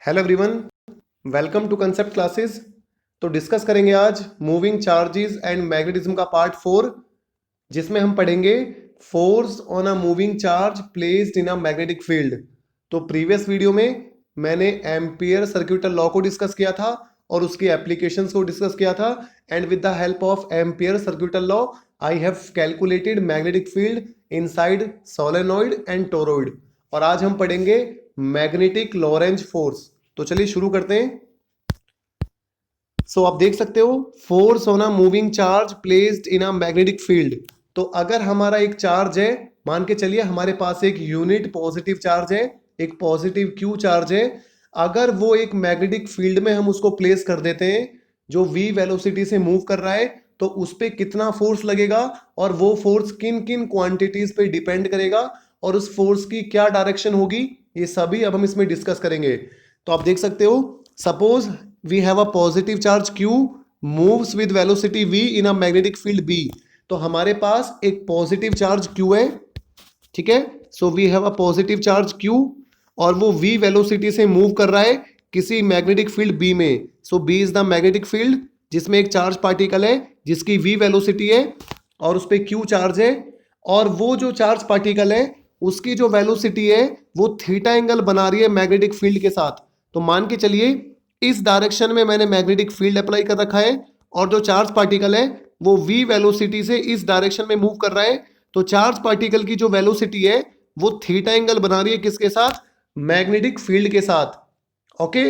Hello everyone, welcome to concept classes. तो discuss करेंगे आज मूविंग चार्जेस एंड मैग्नेटिज्म का पार्ट 4, जिसमें हम पढ़ेंगे force on a moving charge placed in a magnetic field. तो प्रीवियस वीडियो में मैंने एम्पियर सर्क्यूटल लॉ को डिस्कस किया था और उसकी एप्लीकेशंस को डिस्कस किया था, and with the help of Ampere circuital law I have calculated magnetic field inside solenoid and toroid. और आज हम पढ़ेंगे मैग्नेटिक लॉरेंज फोर्स। तो चलिए शुरू करते हैं। आप देख सकते हो force on a moving charge placed in a magnetic field. तो अगर हमारा एक चार्ज है, मान के चलिए हमारे पास एक यूनिट पॉजिटिव चार्ज है, एक पॉजिटिव क्यू चार्ज है। अगर वो एक मैग्नेटिक फील्ड में हम उसको प्लेस कर देते हैं जो v वेलोसिटी से मूव कर रहा है, तो उस पे कितना फोर्स लगेगा और वो फोर्स किन किन क्वांटिटीज पे डिपेंड करेगा और उस फोर्स की क्या डायरेक्शन होगी, ये सभी अब हम इसमें डिस्कस करेंगे। तो आप देख सकते हो, suppose we have a positive charge q moves with velocity v in a magnetic field b। तो हमारे पास एक पॉजिटिव चार्ज q है, ठीक है। So we have a positive charge q और वो v वेलोसिटी से मूव कर रहा है किसी मैग्नेटिक फील्ड b में। सो b is the magnetic field जिसमें एक चार्ज पार्टिकल है जिसकी v वेलोसिटी है और उस पर q चार्ज है, और वो जो चार्ज पार्टिकल है उसकी जो वेलोसिटी है वो थीटा एंगल बना रही है मैग्नेटिक फील्ड के साथ। तो मान के चलिए इस डायरेक्शन में मैंने मैग्नेटिक फील्ड अप्लाई कर रखा है और जो चार्ज पार्टिकल है वो v वेलोसिटी से इस डायरेक्शन में मूव कर रहा है। तो चार्ज पार्टिकल की जो वेलोसिटी है वो थीटा एंगल बना रही है किसके साथ? मैग्नेटिक फील्ड के साथ। Okay,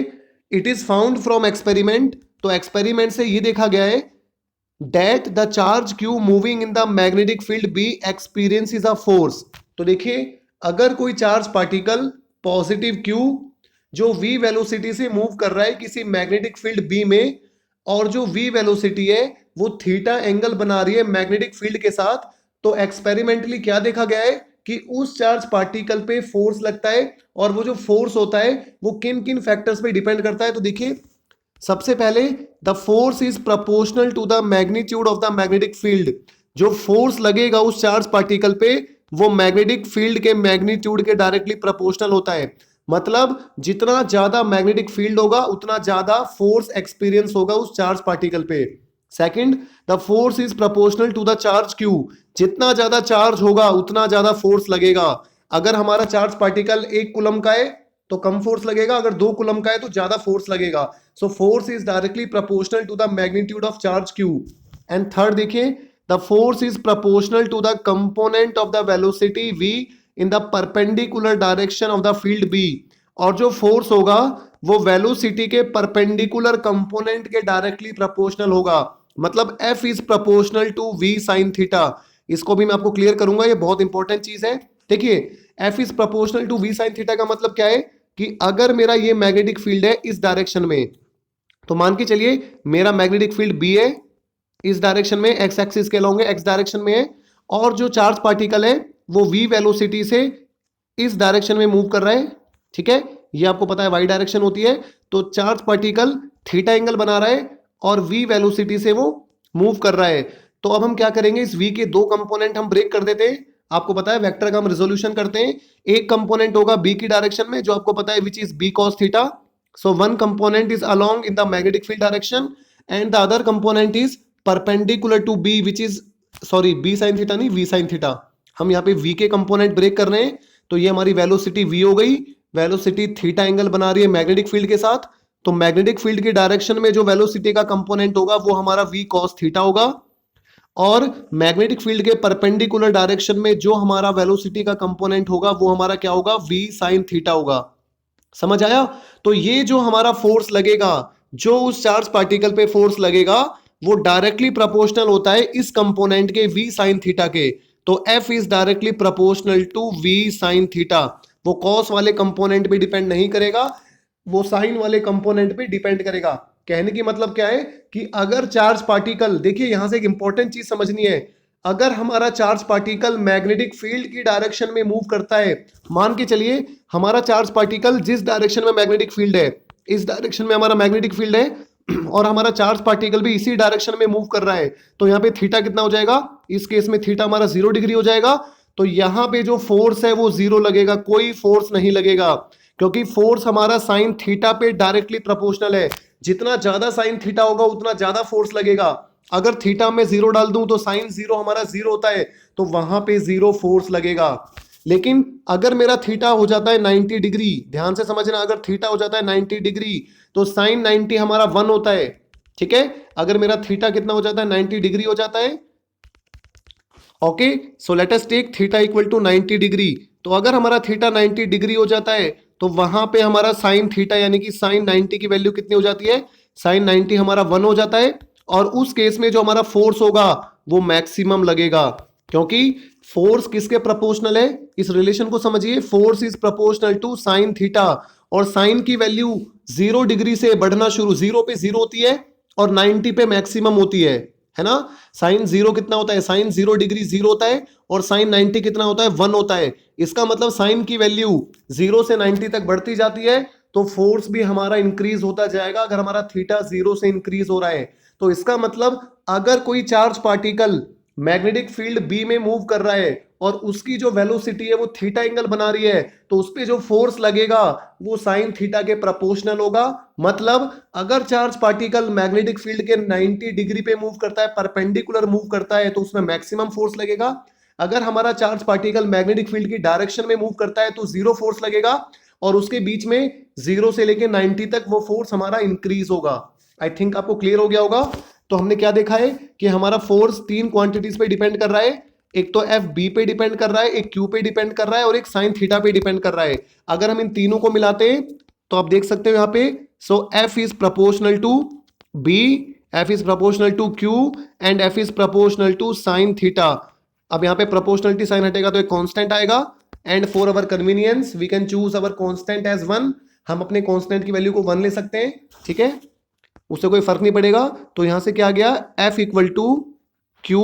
it is found from experiment. तो एक्सपेरिमेंट से ये देखा गया है that the charge q moving in the magnetic field b experiences a force। तो देखिए, अगर कोई चार्ज पार्टिकल पॉजिटिव q जो v वेलोसिटी से मूव कर रहा है किसी मैग्नेटिक फील्ड b में, और जो v वेलोसिटी है वो थीटा एंगल बना रही है मैग्नेटिक फील्ड के साथ, तो एक्सपेरिमेंटली क्या देखा गया है कि उस चार्ज पार्टिकल पे फोर्स लगता है, और वो जो फोर्स होता है वो किन किन फैक्टर्स पे डिपेंड करता है। तो देखिए, सबसे पहले the force is proportional to the magnitude of the magnetic field. जो फोर्स लगेगा उस चार्ज पार्टिकल पे वो मैग्नेटिक फील्ड के मैग्नीट्यूड के डायरेक्टली प्रोपोर्शनल होता है। मतलब जितना ज्यादा मैग्नेटिक फील्ड होगा उतना ज्यादा फोर्स एक्सपीरियंस होगा उस चार्ज पार्टिकल पे। Second, the force is proportional to the charge Q. जितना ज्यादा चार्ज होगा उतना ज्यादा फोर्स लगेगा। अगर हमारा चार्ज पार्टिकल 1 कूलम का है तो कम फोर्स लगेगा, अगर 2 कूलम का है तो ज्यादा फोर्स लगेगा। So force is directly proportional to the magnitude of charge Q. And third देखिए, the force is proportional to the component of the velocity v in the perpendicular direction of the field b। और जो force होगा वो velocity के perpendicular component के directly proportional होगा। मतलब f is proportional to v sine theta. इसको भी मैं आपको क्लियर करूंगा, ये बहुत इंपॉर्टेंट चीज है। देखिए, f is proportional to v sine theta का मतलब क्या है कि अगर मेरा ये मैग्नेटिक फील्ड है इस डायरेक्शन में, तो मान के चलिए मेरा मैग्नेटिक फील्ड b है, इस डायरेक्शन में x एक्सिस के अलोंग x डायरेक्शन में है, और जो चार्ज पार्टिकल है वो v वेलोसिटी से इस डायरेक्शन में मूव कर रहा है, ठीक है। ये आपको पता है y डायरेक्शन होती है। तो चार्ज पार्टिकल थीटा एंगल बना रहा है और v वेलोसिटी से वो मूव कर रहा है। तो अब हम क्या करेंगे, इस v के 2 कंपोनेंट हम ब्रेक कर देते हैं। आपको पता है वेक्टर का हम रिजोल्यूशन करते हैं। एक कंपोनेंट होगा b की डायरेक्शन में जो आपको पता है which is b cos theta. So one component is along in the magnetic field direction and the other component is perpendicular to b which is b sin theta नहीं v sin theta. हम यहाँ पे v के component break कर रहे हैं। तो ये हमारी वेलोसिटी v हो गई, वेलोसिटी थीटा एंगल बना रही है मैग्नेटिक फील्ड के साथ। तो मैग्नेटिक फील्ड की डायरेक्शन में जो वेलोसिटी का कंपोनेंट होगा वो हमारा v cos थीटा होगा, और मैग्नेटिक फील्ड के परपेंडिकुलर डायरेक्शन में जो हमारा वेलोसिटी का कंपोनेंट होगा वो हमारा क्या होगा, v sin थीटा होगा। समझ आया? तो ये जो हमारा फोर्स लगेगा, जो उस चार्ज पार्टिकल पे फोर्स लगेगा वो डायरेक्टली प्रोपोर्शनल होता है इस कंपोनेंट के v sin थीटा के। तो f is directly proportional to v sin theta. वो कॉस वाले कंपोनेंट पे डिपेंड नहीं करेगा, वो साइन वाले कंपोनेंट पे डिपेंड करेगा। कहने की मतलब क्या है कि अगर चार्ज पार्टिकल, देखिए यहां से एक इंपॉर्टेंट चीज समझनी है, अगर हमारा चार्ज पार्टिकल मैग्नेटिक फील्ड की डायरेक्शन में मूव करता है, मान के चलिए हमारा चार्ज पार्टिकल जिस डायरेक्शन में मैग्नेटिक फील्ड है, इस डायरेक्शन में हमारा मैग्नेटिक फील्ड है और हमारा चार्ज पार्टिकल भी इसी डायरेक्शन में मूव कर रहा है, तो यहाँ पे थीटा कितना हो जाएगा, इस केस में थीटा हमारा 0 डिग्री हो जाएगा। तो यहाँ पे जो फोर्स है वो 0 लगेगा, कोई फोर्स नहीं लगेगा, क्योंकि फोर्स हमारा साइन थीटा पे डायरेक्टली प्रोपोर्शनल है। जितना ज्यादा साइन थीटा होगा उतना ज्यादा फोर्स लगेगा। अगर थीटा में 0 डाल दूं तो साइन 0 हमारा 0 होता है, तो वहां पे 0 फोर्स लगेगा। लेकिन अगर मेरा थीटा हो जाता है 90 डिग्री, ध्यान से समझना, अगर थीटा हो जाता है 90 डिग्री तो साइन 90 हमारा 1 होता है। ठीक है, अगर मेरा थीटा कितना हो जाता है 90 डिग्री हो जाता है। Okay, so let us take theta equal to 90 degree. तो अगर हमारा थीटा 90 डिग्री हो जाता है तो वहां पे हमारा साइन थीटा यानी कि साइन 90 की वैल्यू कितनी हो जाती है, साइन 90 हमारा 1 हो जाता है। और उस केस में जो हमारा फोर्स होगा वो मैक्सिमम लगेगा, क्योंकि फोर्स किसके प्रोपोर्शनल है, इस रिलेशन को समझिए, force is proportional to sine theta. और साइन की वैल्यू 0 डिग्री से बढ़ना शुरू, 0 पे 0 होती है और 90 पे मैक्सिमम होती है ना। साइन 0 कितना होता है, साइन 0 डिग्री 0 होता है और साइन 90 कितना होता है, 1 होता है। इसका मतलब साइन की वैल्यू 0 से 90 तक बढ़ती जाती है तो फोर्स भी हमारा इंक्रीज होता जाएगा। अगर हमारा थीटा 0 से इंक्रीज हो रहा है तो इसका मतलब अगर कोई charge particle magnetic field B में मूव कर रहा है और उसकी जो वेलोसिटी है वो थीटा एंगल बना रही है, तो उस पे जो फोर्स लगेगा वो साइन थीटा के प्रोपोर्शनल होगा। मतलब अगर चार्ज पार्टिकल मैग्नेटिक फील्ड के 90 डिग्री पे मूव करता है, परपेंडिकुलर मूव करता है, तो उसमें मैक्सिमम फोर्स लगेगा। अगर हमारा चार्ज पार्टिकल मैग्नेटिक फील्ड की डायरेक्शन में मूव करता है तो 0 फोर्स लगेगा और उसके बीच में 0 से लेके 90 तक वो फोर्स हमारा इंक्रीज होगा। आई थिंक आपको क्लियर हो गया होगा। तो हमने क्या देखा है कि हमारा फोर्स 3 क्वांटिटीज पे डिपेंड कर रहा है। एक तो एफ बी पे डिपेंड कर रहा है, एक क्यू पे डिपेंड कर रहा है और एक साइन थीटा पे डिपेंड कर रहा है। अगर हम इन तीनों को मिलाते हैं तो आप देख सकते हो यहां पे, so F is proportional to B, F is proportional to Q and F is proportional to sine theta. अब यहां पे प्रोपोर्शनलिटी साइन हटेगा तो एक कांस्टेंट आएगा and for our convenience we can choose our constant as 1। हम अपने constant की वैल्यू को 1 ले सकते हैं, ठीक है, उससे कोई फर्क नहीं पड़ेगा। तो यहां से क्या आ गया, F equal to Q,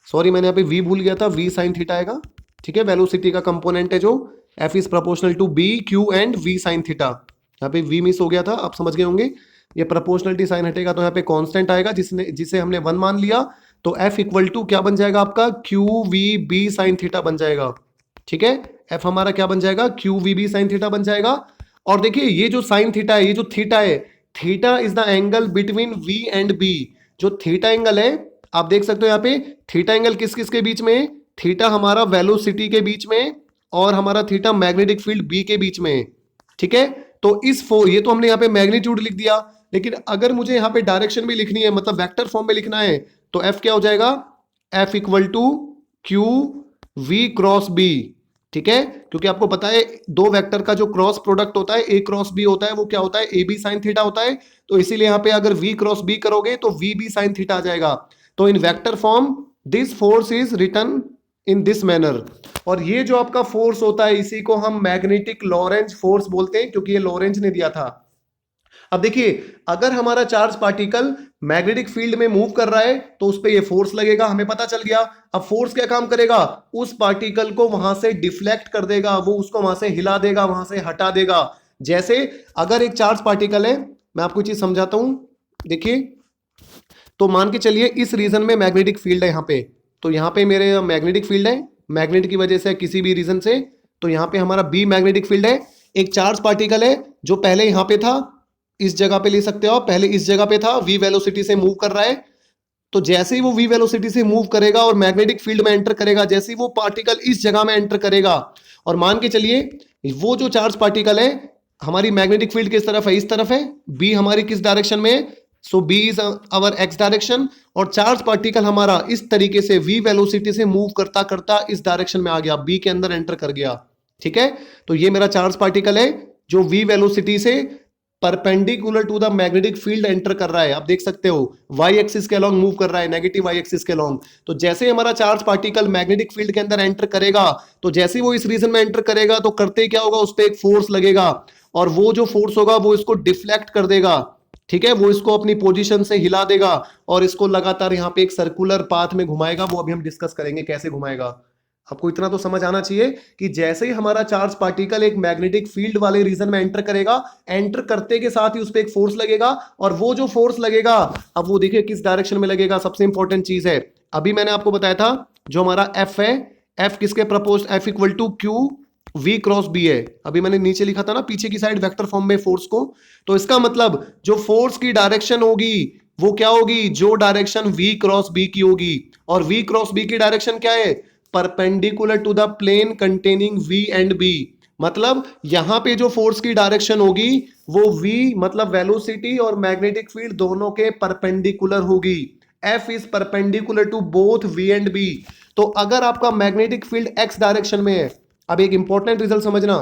sorry मैंने यहाँ पे v भूल गया था, v साइन थीटा आएगा, ठीक है, वेलोसिटी का कंपोनेंट है जो, f is proportional to b q and v sine theta. यहाँ पे v मिस हो गया था, आप समझ गए होंगे। ये प्रोपोर्शनलिटी साइन हटेगा तो यहाँ पे कांस्टेंट आएगा जिसे हमने 1 मान लिया। तो f इक्वल टू क्या बन जाएगा आपका, Q V B sine theta बन जाएगा। ठीक है, f हमारा क्या बन जाएगा, Q V B sine theta बन जाएगा। और देखिए ये जो साइन थीटा है, ये जो थीटा है, theta is the angle between v and b। जो थीटा एंगल है आप देख सकते हो यहाँ पे, थीटा एंगल किस किस के बीच में, थीटा हमारा वेलोसिटी के बीच में और हमारा थीटा मैग्नेटिक फील्ड बी के बीच में। ठीक है, तो ये तो हमने यहाँ पे मैग्नीट्यूड लिख दिया, लेकिन अगर मुझे यहाँ पे डायरेक्शन भी लिखनी है, मतलब वेक्टर फॉर्म में लिखना है, तो एफ क्या हो जाएगा, F equal to Q V cross B. ठीक है, क्योंकि आपको पता है दो वेक्टर का जो क्रॉस प्रोडक्ट होता है ए क्रॉस बी होता है, वो क्या होता है, ए बी साइन थीटा होता है। तो इसीलिए यहाँ पे अगर वी क्रॉस बी करोगे तो वी बी साइन थीटा आ जाएगा। तो in vector form this force is written in this manner. और ये जो आपका फोर्स होता है इसी को हम मैग्नेटिक लॉरेंज फोर्स बोलते हैं, क्योंकि ये लॉरेंज ने दिया था। अब देखिए अगर हमारा चार्ज पार्टिकल मैग्नेटिक फील्ड में मूव कर रहा है तो उस पे ये फोर्स लगेगा, हमें पता चल गया। अब फोर्स क्या काम करेगा, उस पार्टिकल को वहां से डिफ्लेक्ट कर देगा, वो उसको वहां से हिला देगा, वहां से हटा देगा। जैसे अगर एक चार्ज पार्टिकल है, मैं आपको चीज समझाता हूं, देखिए, तो मान के चलिए इस रीजन में मैग्नेटिक फील्ड है यहाँ पे, तो यहाँ पे मेरे मैग्नेटिक फील्ड है, मैग्नेट की वजह से किसी भी रीजन से, तो यहाँ पे हमारा बी मैग्नेटिक फील्ड है। एक चार्ज पार्टिकल है जो पहले यहाँ पे था, इस जगह पे ले सकते हो आप, पहले इस जगह पे था, v वेलोसिटी से मूव कर रहा है। तो जैसे ही वो v वेलोसिटी से मूव करेगा और मैग्नेटिक फील्ड में एंटर करेगा, जैसे ही वो पार्टिकल इस जगह में एंटर करेगा, और मान के चलिए वो जो चार्ज पार्टिकल है, हमारी मैग्नेटिक फील्ड किस तरफ है, इस तरफ है, b हमारी किस डायरेक्शन में है, सो b is our x direction, और चार्ज पार्टिकल हमारा इस तरीके से v वेलोसिटी से मूव करता करता इस डायरेक्शन में आ गया, b के अंदर एंटर कर गया। ठीक है, तो ये मेरा चार्ज पार्टिकल है जो v वेलोसिटी से perpendicular to the magnetic field enter कर रहा है। आप देख सकते हो वाई एक्सिस के अलोंग मूव कर रहा है, नेगेटिव वाई एक्सिस के अलोंग। तो जैसे ही हमारा चार्ज पार्टिकल मैग्नेटिक फील्ड के अंदर एंटर करेगा, तो जैसे ही वो इस रीजन में एंटर करेगा तो करते क्या होगा, उस पर एक फोर्स लगेगा, और वो जो फोर्स होगा वो इसको डिफ्लेक्ट कर देगा। ठीक है, वो इसको अपनी पोजीशन से हिला देगा और इसको लगातार यहाँ पे एक सर्कुलर पाथ में घुमाएगा। वो अभी हम डिस्कस करेंगे कैसे घुमाएगा। आपको इतना तो समझ आना चाहिए कि जैसे ही हमारा चार्ज पार्टिकल एक मैग्नेटिक फील्ड वाले रीजन में एंटर करेगा, एंटर करते के साथ ही उस पर एक फोर्स लगेगा, और वो जो फोर्स लगेगा, अब वो देखिए किस डायरेक्शन में लगेगा। सबसे इंपॉर्टेंट चीज है, अभी मैंने आपको बताया था जो हमारा एफ है, एफ किसके प्रपोज, F equal to Q v cross b है। अभी मैंने नीचे लिखा था ना पीछे की साइड वेक्टर फॉर्म में फोर्स को, तो इसका मतलब जो फोर्स की डायरेक्शन होगी वो क्या होगी, जो डायरेक्शन v क्रॉस b की होगी। और v क्रॉस b की डायरेक्शन क्या है, perpendicular to the plane containing v and b। मतलब यहां पे जो फोर्स की डायरेक्शन होगी वो v मतलब वेलोसिटी और मैग्नेटिक फील्ड दोनों के परपेंडिकुलर होगी। F is perpendicular to both v and b। तो अगर आपका मैग्नेटिक फील्ड x डायरेक्शन में है, अब एक इंपॉर्टेंट रिजल्ट समझना,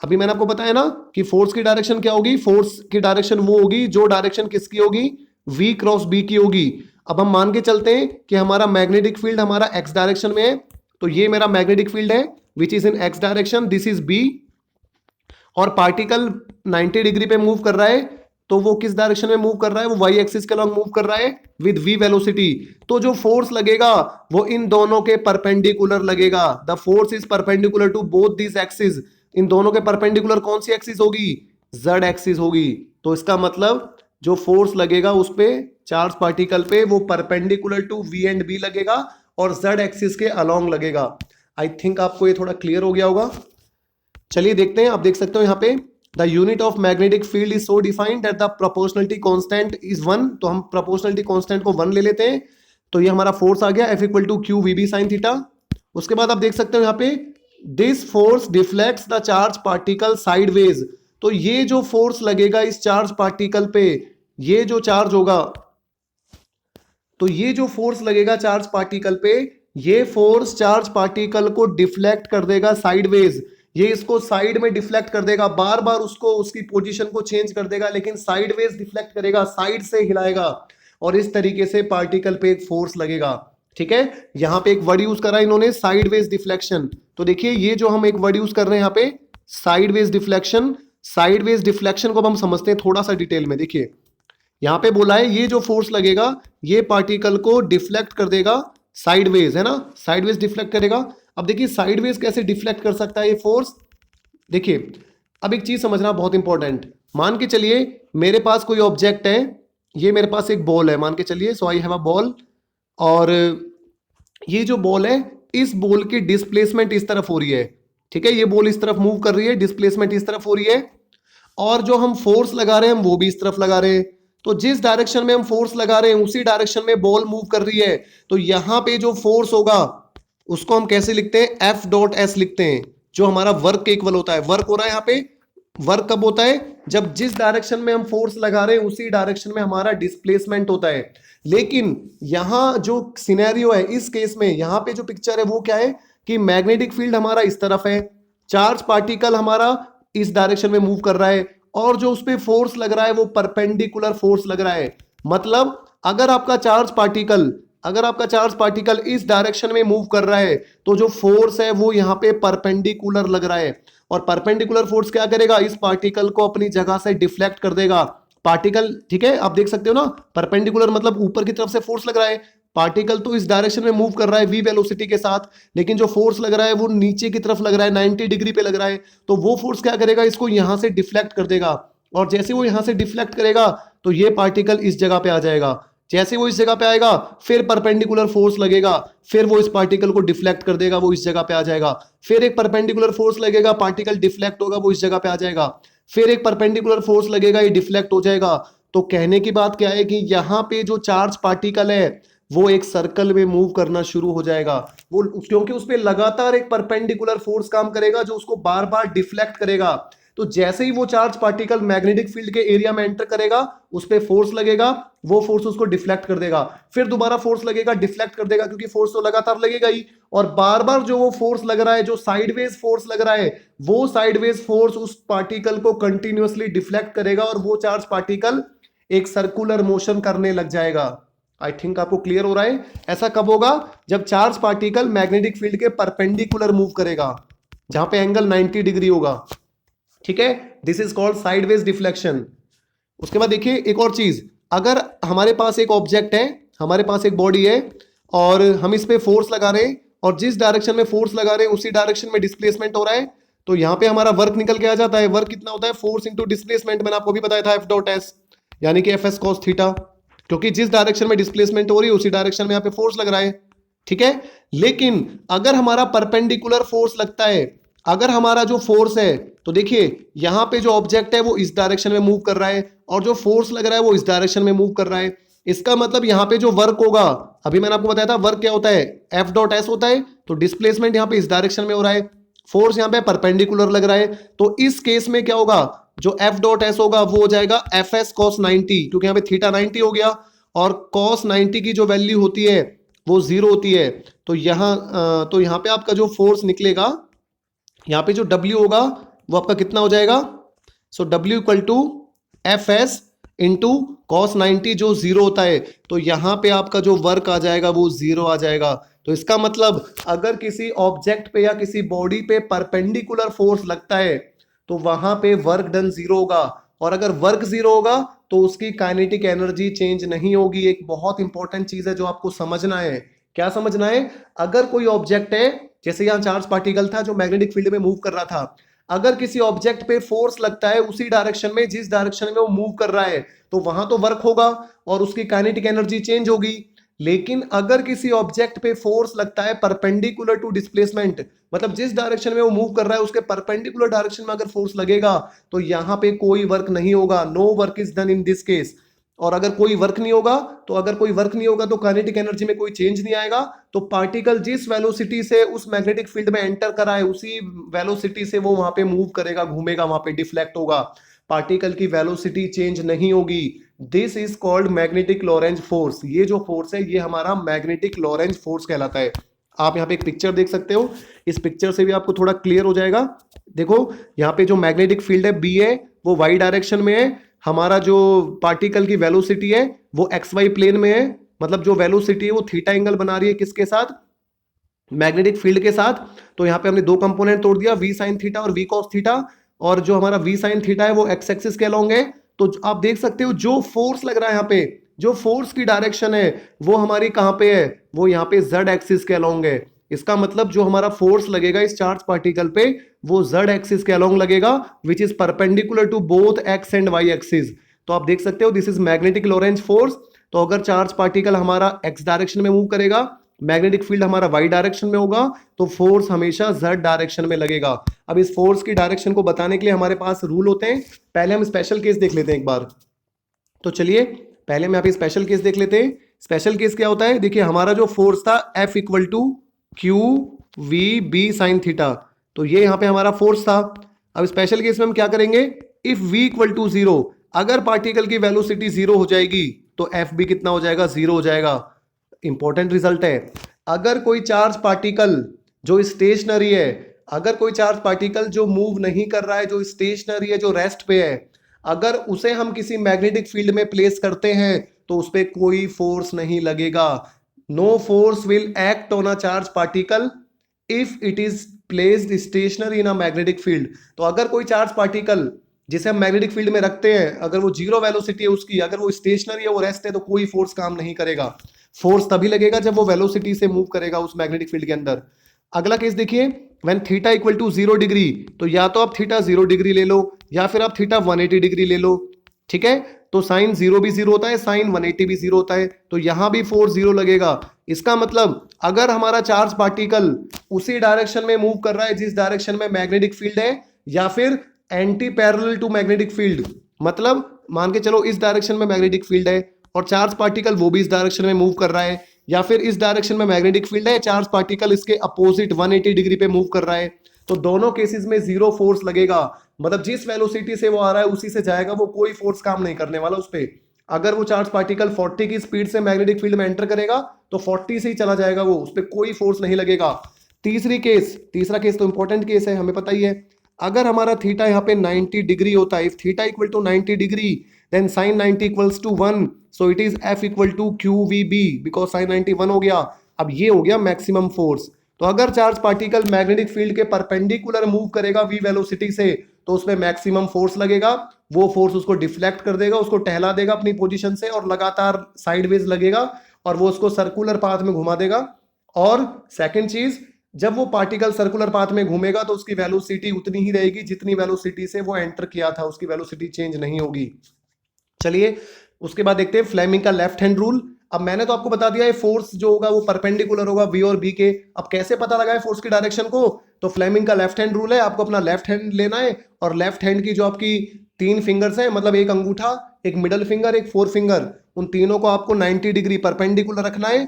अभी मैंने आपको बताया ना कि फोर्स की डायरेक्शन क्या होगी, फोर्स की डायरेक्शन वो होगी जो डायरेक्शन किसकी होगी, v क्रॉस b की होगी। अब हम मान के चलते हैं कि हमारा मैग्नेटिक फील्ड हमारा x डायरेक्शन में है, तो ये मेरा मैग्नेटिक फील्ड है which is in x direction, this is b, और पार्टिकल 90 डिग्री पे मूव कर रहा है, तो वो किस डायरेक्शन में मूव कर रहा है, वो वाई एक्सिस के अलॉन्ग मूव कर रहा है विद v वेलोसिटी। तो जो फोर्स लगेगा वो इन दोनों के परपेंडिकुलर लगेगा। The force is perpendicular to both this axis. इन दोनों के परपेंडिकुलर कौन सी एक्सिस होगी, z एक्सिस होगी। तो इसका मतलब जो फोर्स लगेगा उस पे चार्ज पार्टिकल पे वो perpendicular to v and b लगेगा और z एक्सिस के अलॉन्ग लगेगा। आई थिंक आपको ये थोड़ा क्लियर हो गया होगा। चलिए देखते हैं, आप देख सकते हो यहाँ पे the unit of magnetic field is so defined that the proportionality constant is 1। तो हम प्रोपोर्शनलिटी कांस्टेंट को 1 ले लेते हैं, तो ये हमारा फोर्स आ गया F equal to Q V B sine theta. उसके बाद आप देख सकते हो यहाँ पे this force deflects the charge particle sideways. तो ये जो फोर्स लगेगा इस चार्ज पार्टिकल पे, ये जो चार्ज होगा, तो ये जो फोर्स लगेगा चार्ज पार्टिकल पे, ये फोर्स चार्ज पार्टिकल को डिफ्लेक्ट कर देगा साइडवेज। ये इसको साइड में डिफ्लेक्ट कर देगा, बार बार उसको उसकी पोजीशन को चेंज कर देगा, लेकिन साइडवेज डिफ्लेक्ट करेगा, साइड से हिलाएगा, और इस तरीके से पार्टिकल पे एक फोर्स लगेगा। ठीक है, यहां पे एक वर्ड यूज करा इन्होंने साइडवेज डिफ्लेक्शन। तो देखिए ये जो हम एक वर्ड यूज कर रहे हैं यहाँ पे साइडवेज डिफ्लेक्शन, साइडवेज डिफ्लेक्शन को अब हम समझते हैं थोड़ा सा डिटेल में। देखिए यहां पे बोला है ये जो फोर्स लगेगा ये पार्टिकल को डिफ्लेक्ट कर देगा साइडवेज, है ना, साइडवेज डिफ्लेक्ट करेगा। अब देखिए साइडवेज कैसे डिफ्लेक्ट कर सकता है ये फोर्स। देखिए अब एक चीज समझना बहुत इंपॉर्टेंट, मान के चलिए मेरे पास कोई ऑब्जेक्ट है, ये मेरे पास एक बॉल है, मान के चलिए सो आई हैव अ बॉल, और ये जो बॉल है इस बॉल की डिस्प्लेसमेंट इस तरफ हो रही है। ठीक है, ये बॉल इस तरफ मूव कर रही है, डिस्प्लेसमेंट इस तरफ हो रही है, और जो हम फोर्स लगा रहे हैं हम वो भी इस तरफ लगा रहे हैं। तो जिस डायरेक्शन में हम फोर्स लगा रहे हैं उसी डायरेक्शन में बॉल मूव कर रही है। तो यहां पे जो फोर्स होगा उसको हम कैसे लिखते हैं, एफ डॉट एस लिखते हैं, जो हमारा वर्क के इक्वल होता है। वर्क हो रहा है यहाँ पे, वर्क कब होता है, जब जिस डायरेक्शन में हम फोर्स लगा रहे हैं उसी डायरेक्शन में हमारा डिस्प्लेसमेंट होता है। लेकिन यहां जो सिनेरियो है इस केस में, यहां पे जो पिक्चर है वो क्या है कि मैग्नेटिक फील्ड हमारा इस तरफ है, चार्ज पार्टिकल हमारा इस डायरेक्शन में मूव कर रहा है, और जो उस पे फोर्स लग रहा है वो परपेंडिकुलर फोर्स लग रहा है। मतलब अगर आपका चार्ज पार्टिकल इस डायरेक्शन में मूव कर रहा है तो जो फोर्स है वो यहाँ पे परपेंडिकुलर लग रहा है, और परपेंडिकुलर फोर्स क्या करेगा, इस पार्टिकल को अपनी जगह से डिफ्लेक्ट कर देगा। पार्टिकल, ठीक है, आप देख सकते हो ना, परपेंडिकुलर मतलब ऊपर की तरफ से फोर्स लग रहा है, पार्टिकल तो इस डायरेक्शन में मूव कर रहा है v वेलोसिटी के साथ, लेकिन जो फोर्स लग रहा है वो नीचे की तरफ लग रहा है, 90 डिग्री पे लग रहा है। तो वो फोर्स क्या करेगा, इसको यहां से डिफ्लेक्ट कर देगा, और जैसे वो यहां से डिफ्लेक्ट करेगा तो ये पार्टिकल इस जगह पे आ जाएगा। जैसे वो इस जगह पे आएगा फिर परपेंडिकुलर फोर्स लगेगा, फिर वो इस पार्टिकल को डिफ्लेक्ट कर देगा, वो इस जगह पे आ जाएगा। फिर एक परपेंडिकुलर फोर्स लगेगा, पार्टिकल डिफ्लेक्ट होगा, वो इस जगह पे आ जाएगा। फिर एक परपेंडिकुलर फोर्स लगेगा, ये डिफ्लेक्ट हो जाएगा। तो कहने की बात क्या है कि यहाँ पे जो चार्ज पार्टिकल है वो एक सर्कल में मूव करना शुरू हो जाएगा, वो क्योंकि उस पर लगातार एक परपेंडिकुलर फोर्स काम करेगा जो उसको बार बार डिफ्लेक्ट करेगा। तो जैसे ही वो चार्ज पार्टिकल मैग्नेटिक फील्ड के एरिया में एंटर करेगा उस पर फोर्स लगेगा, वो फोर्स उसको डिफ्लेक्ट कर देगा, फिर दोबारा फोर्स लगेगा, डिफ्लेक्ट कर देगा, क्योंकि फोर्स तो लगातार लगेगा ही। और बार बार जो वो फोर्स लग रहा है, जो साइडवेज फोर्स लग रहा है, वो साइडवेज फोर्स उस पार्टिकल को कंटिन्यूअसली डिफ्लेक्ट करेगा, और वो चार्ज पार्टिकल एक सर्कुलर मोशन करने लग जाएगा। आई थिंक आपको क्लियर हो रहा है। ऐसा कब होगा, जब चार्ज पार्टिकल मैग्नेटिक फील्ड के परपेंडिकुलर मूव करेगा, जहां पे एंगल 90 डिग्री होगा। ठीक है, this is called sideways deflection. उसके बाद देखिए एक और चीज, अगर हमारे पास एक ऑब्जेक्ट है, हमारे पास एक बॉडी है, और हम इस पे फोर्स लगा रहे हैं, और जिस डायरेक्शन में फोर्स लगा रहे हैं उसी डायरेक्शन में डिस्प्लेसमेंट हो रहा है, तो यहां पे हमारा वर्क निकल के आ जाता है। वर्क कितना होता है, फोर्स इंटू डिस्प्लेसमेंट, मैंने आपको भी बताया था, एफ डॉट एस, यानी कि एफ एस कॉस थीटा, क्योंकि जिस डायरेक्शन में डिस्प्लेसमेंट हो रही है उसी डायरेक्शन में यहाँ पे फोर्स लग रहा है। ठीक है, लेकिन अगर हमारा परपेंडिकुलर फोर्स लगता है, अगर हमारा जो फोर्स है, तो देखिए यहां पे जो ऑब्जेक्ट है वो इस डायरेक्शन में मूव कर रहा है और जो फोर्स लग रहा है वो इस डायरेक्शन में मूव कर रहा है। इसका मतलब यहां पे जो वर्क होगा, अभी मैंने आपको बताया था वर्क क्या होता है, एफ डॉट एस होता है। तो डिस्प्लेसमेंट यहां पे इस डायरेक्शन में हो रहा है, फोर्स यहां पे परपेंडिकुलर लग रहा है। तो इस केस में क्या होगा, जो एफ डॉट एस होगा वो हो जाएगा एफ एस कॉस 90, क्योंकि यहाँ पे थीटा 90 हो गया और कॉस 90 की जो वैल्यू होती है वो 0 होती है। तो यहाँ पे आपका जो फोर्स निकलेगा, यहाँ पे जो W होगा वो आपका कितना हो जाएगा, so W equal to F S into cos 90 जो 0 होता है। तो यहां पे आपका जो वर्क आ जाएगा वो 0 आ जाएगा। तो इसका मतलब अगर किसी ऑब्जेक्ट पे या किसी बॉडी पे परपेंडिकुलर फोर्स लगता है तो वहां पे वर्क डन 0 होगा, और अगर वर्क 0 होगा तो उसकी काइनेटिक एनर्जी चेंज नहीं होगी। एक बहुत इंपॉर्टेंट चीज है जो आपको समझना है। क्या समझना है, अगर कोई ऑब्जेक्ट है, जैसे यहां चार्ज पार्टिकल था जो मैग्नेटिक फील्ड में मूव कर रहा था, अगर किसी ऑब्जेक्ट पे फोर्स लगता है उसी डायरेक्शन में जिस डायरेक्शन में वो मूव कर रहा है, तो वहां तो वर्क होगा और उसकी काइनेटिक एनर्जी चेंज होगी। लेकिन अगर किसी ऑब्जेक्ट पे फोर्स लगता है परपेंडिकुलर टू डिस्प्लेसमेंट, मतलब जिस डायरेक्शन में वो मूव कर रहा है उसके परपेंडिकुलर डायरेक्शन में अगर फोर्स लगेगा तो यहां पे कोई वर्क नहीं होगा, no work is done in this case. और अगर कोई वर्क नहीं होगा तो काइनेटिक एनर्जी में कोई चेंज नहीं आएगा। तो पार्टिकल जिस वेलोसिटी से उस मैग्नेटिक फील्ड में एंटर करा है उसी वेलोसिटी से वो वहां पे मूव करेगा, घूमेगा, वहां पे डिफ्लेक्ट होगा, पार्टिकल की वेलोसिटी चेंज नहीं होगी। This is called magnetic Lorentz force. ये जो फोर्स है ये हमारा मैग्नेटिक लॉरेंज फोर्स कहलाता है। आप यहाँ पे एक पिक्चर देख सकते हो, इस पिक्चर से भी आपको थोड़ा क्लियर हो जाएगा। देखो यहाँ पे जो मैग्नेटिक फील्ड है बी है वो वाई डायरेक्शन में है, हमारा जो पार्टिकल की वेलोसिटी है वो एक्स वाई प्लेन में है, मतलब जो वेलोसिटी है वो थीटा एंगल बना रही है किसके साथ, मैग्नेटिक फील्ड के साथ। तो यहाँ पे हमने दो कंपोनेंट तोड़ दिया, वी साइन थीटा और वी कॉस थीटा, और जो हमारा वी साइन थीटा है वो एक्स एक्सिस के अलोंग है। तो आप देख सकते हो जो फोर्स लग रहा है यहाँ पे, जो फोर्स की डायरेक्शन है वो हमारी कहां पे है, वो यहाँ पे जेड एक्सिस के अलोंग है। इसका मतलब जो हमारा फोर्स लगेगा इस चार्ज पार्टिकल पे वो जेड एक्सिस के अलोंग लगेगा, which is perpendicular to both X and Y axis. तो आप देख सकते हो this is magnetic Lorentz force. तो अगर चार्ज पार्टिकल हमारा एक्स डायरेक्शन में मूव करेगा, मैग्नेटिक फील्ड हमारा वाई डायरेक्शन में होगा, तो फोर्स हमेशा जेड डायरेक्शन में लगेगा। अब इस फोर्स की डायरेक्शन को बताने के लिए हमारे पास रूल होते हैं। पहले हम स्पेशल केस देख लेते हैं एक बार। तो चलिए पहले हम यहाँ पे स्पेशल केस देख लेते हैं। स्पेशल केस क्या होता है, देखिए हमारा जो फोर्स था F equal to Q V B sine theta, तो ये यहाँ पे हमारा फोर्स था। अब स्पेशल केस में हम क्या करेंगे, इफ v इक्वल टू 0, अगर पार्टिकल की वेलोसिटी 0 हो जाएगी तो एफ भी कितना हो जाएगा, 0 हो जाएगा। इंपॉर्टेंट रिजल्ट है, अगर कोई चार्ज पार्टिकल जो स्टेशनरी है, अगर कोई चार्ज पार्टिकल जो मूव नहीं कर रहा है, जो स्टेशनरी है, जो रेस्ट पे है, अगर उसे हम किसी मैग्नेटिक फील्ड में प्लेस करते हैं तो उस पर कोई फोर्स नहीं लगेगा। No force will act on a charge particle if it is placed stationary in a magnetic field. तो अगर कोई चार्ज पार्टिकल जिसे हम मैग्नेटिक फील्ड में रखते हैं, अगर वो 0 वेलोसिटी है उसकी, अगर वो स्टेशनरी है, वो रेस्ट है, तो कोई फोर्स काम नहीं करेगा। फोर्स तभी लगेगा जब वो वेलोसिटी से मूव करेगा उस मैग्नेटिक फील्ड के अंदर। अगला केस देखिए, when theta equal to 0 degree, तो या तो आप थीटा 0 डिग्री ले लो या फिर आप थीटा 180 डिग्री ले लो, ठीक है। तो साइन 0 भी 0 होता है, साइन 180 भी 0 होता है, तो यहां भी फोर्स 0 लगेगा। इसका मतलब अगर हमारा चार्ज पार्टिकल उसी डायरेक्शन में मूव कर रहा है जिस डायरेक्शन में मैग्नेटिक फील्ड है, या फिर anti parallel to magnetic field, मतलब मान के चलो इस डायरेक्शन में मैग्नेटिक फील्ड है और चार्ज पार्टिकल वो भी इस डायरेक्शन में मूव कर रहा है, या फिर इस डायरेक्शन में मैग्नेटिक फील्ड है, चार्ज पार्टिकल इसके अपोजिट 180 डिग्री पे मूव कर रहा है, तो दोनों केसेस में 0 फोर्स लगेगा। मतलब जिस वेलोसिटी से वो आ रहा है उसी से जाएगा, वो कोई फोर्स काम नहीं करने वाला उस पर। अगर वो चार्ज पार्टिकल 40 की स्पीड से मैग्नेटिक फील्ड में एंटर करेगा तो 40 से ही चला जाएगा, वो उस पर कोई फोर्स नहीं लगेगा। तीसरा केस तो इंपॉर्टेंट केस है, हमें पता ही है। अगर हमारा थीटा यहाँ पे 90 डिग्री होता है, if theta equal to 90 degree then sine 90 equals to 1, so it is F equal to Q V B, because sine 90 1 हो गया। अब ये हो गया मैक्सिमम फोर्स। तो अगर चार्ज पार्टिकल मैग्नेटिक फील्ड के परपेंडिकुलर मूव करेगा v वेलोसिटी से, तो उसमें मैक्सिमम फोर्स लगेगा। वो फोर्स उसको डिफ्लेक्ट कर देगा, उसको टहला देगा अपनी पोजीशन से, और लगातार साइडवेज लगेगा और वो उसको सर्कुलर पाथ में घुमा देगा। और सेकंड चीज, जब वो पार्टिकल सर्कुलर पाथ में घूमेगा तो उसकी वेलोसिटी उतनी ही रहेगी जितनी वेलोसिटी से वो एंटर किया था, उसकी वेलोसिटी चेंज नहीं होगी। चलिए उसके बाद देखते हैं फ्लेमिंग का लेफ्ट हैंड रूल। अब मैंने तो आपको बता दिया है फोर्स जो होगा वो परपेंडिकुलर होगा v और b के। अब कैसे पता लगाए फोर्स की डायरेक्शन को, तो फ्लेमिंग का लेफ्ट हैंड रूल है, आपको अपना लेफ्ट हैंड लेना है और लेफ्ट हैंड की जो आपकी 3 फिंगर्स है, मतलब एक अंगूठा, एक मिडल फिंगर, एक फोर फिंगर, उन तीनों को आपको 90 डिग्री परपेंडिकुलर रखना है।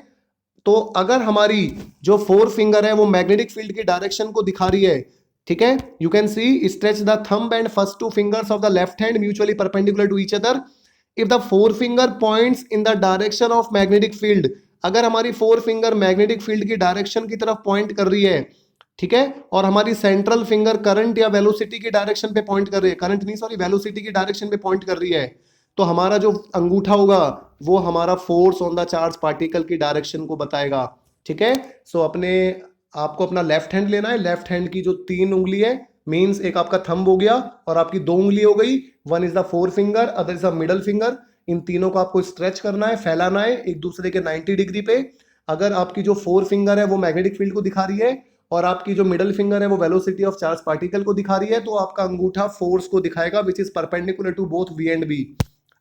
तो अगर हमारी जो फोर फिंगर है वो मैग्नेटिक फील्ड की डायरेक्शन को दिखा रही है, ठीक है, you can see stretch the thumb and first 2 fingers of the left hand mutually perpendicular to each other if the four finger points in the direction of magnetic field. अगर हमारी four finger magnetic field की direction की तरफ point कर रही है, ठीक है, और हमारी सेंट्रल फिंगर करंट या वेलोसिटी की डायरेक्शन पे पॉइंट कर रही है, करंट नहीं सॉरी वेलोसिटी की डायरेक्शन पे पॉइंट कर रही है, तो हमारा जो अंगूठा होगा वो हमारा force on the charge particle की डायरेक्शन को बताएगा। ठीक है, सो आपको अपना लेफ्ट हैंड लेना है, लेफ्ट हैंड की जो 3 उंगली है, मींस एक आपका थंब हो गया और आपकी 2 उंगली हो गई, one is the four finger, other is the middle finger, इन तीनों को आपको स्ट्रेच करना है, फैलाना है एक दूसरे के 90 डिग्री पे। अगर आपकी जो फोर फिंगर है वो मैग्नेटिक फील्ड को दिखा रही है और आपकी जो मिडल फिंगर है वो वेलोसिटी ऑफ चार्ज पार्टिकल को दिखा रही है, तो आपका अंगूठा फोर्स को दिखाएगा which is perpendicular to both V and B.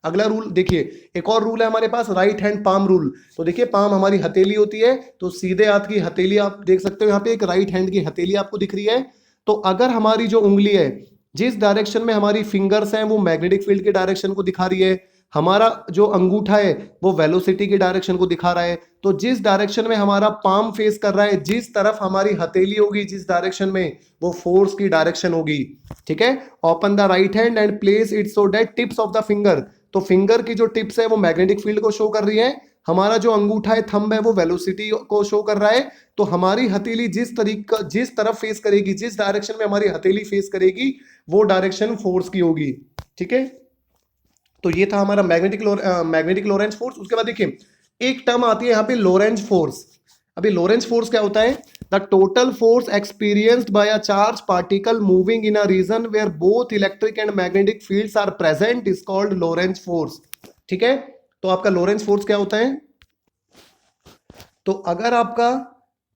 अगला रूल देखिए, एक और रूल है हमारे पास, राइट हैंड पाम रूल। तो देखिए पाम हमारी हथेली होती है, तो सीधे हाथ की हथेली आप देख सकते हो, यहाँ पे एक राइट हैंड की हथेली आपको दिख रही है। तो अगर हमारी जो उंगली है जिस डायरेक्शन में हमारी फिंगर्स हैं वो मैग्नेटिक फील्ड के डायरेक्शन को दिखा रही है, हमारा जो अंगूठा है वो वेलोसिटी की डायरेक्शन को दिखा रहा है, तो जिस डायरेक्शन में हमारा पाम फेस कर रहा है, जिस तरफ हमारी हथेली होगी जिस डायरेक्शन में, वो फोर्स की डायरेक्शन होगी। ठीक है, open the right hand and place it so that tips of the finger, तो फिंगर की जो टिप्स है वो मैग्नेटिक फील्ड को शो कर रही है, हमारा जो अंगूठा है थंब है वो वेलोसिटी को शो कर रहा है। तो हमारी हथेली जिस तरफ फेस करेगी, जिस डायरेक्शन में हमारी हथेली फेस करेगी, वो डायरेक्शन फोर्स की होगी। ठीक है, तो ये था हमारा मैग्नेटिक लोरेंज फोर्स। उसके बाद देखिए एक टर्म आती है यहाँ पे लोरेंज फोर्स। अभी लोरेंज फोर्स क्या होता है? The total force experienced by a charge particle moving in a region where both electric and magnetic fields are present is called Lorentz force. ठीक है, तो आपका लोरेंज फोर्स क्या होता है? तो अगर आपका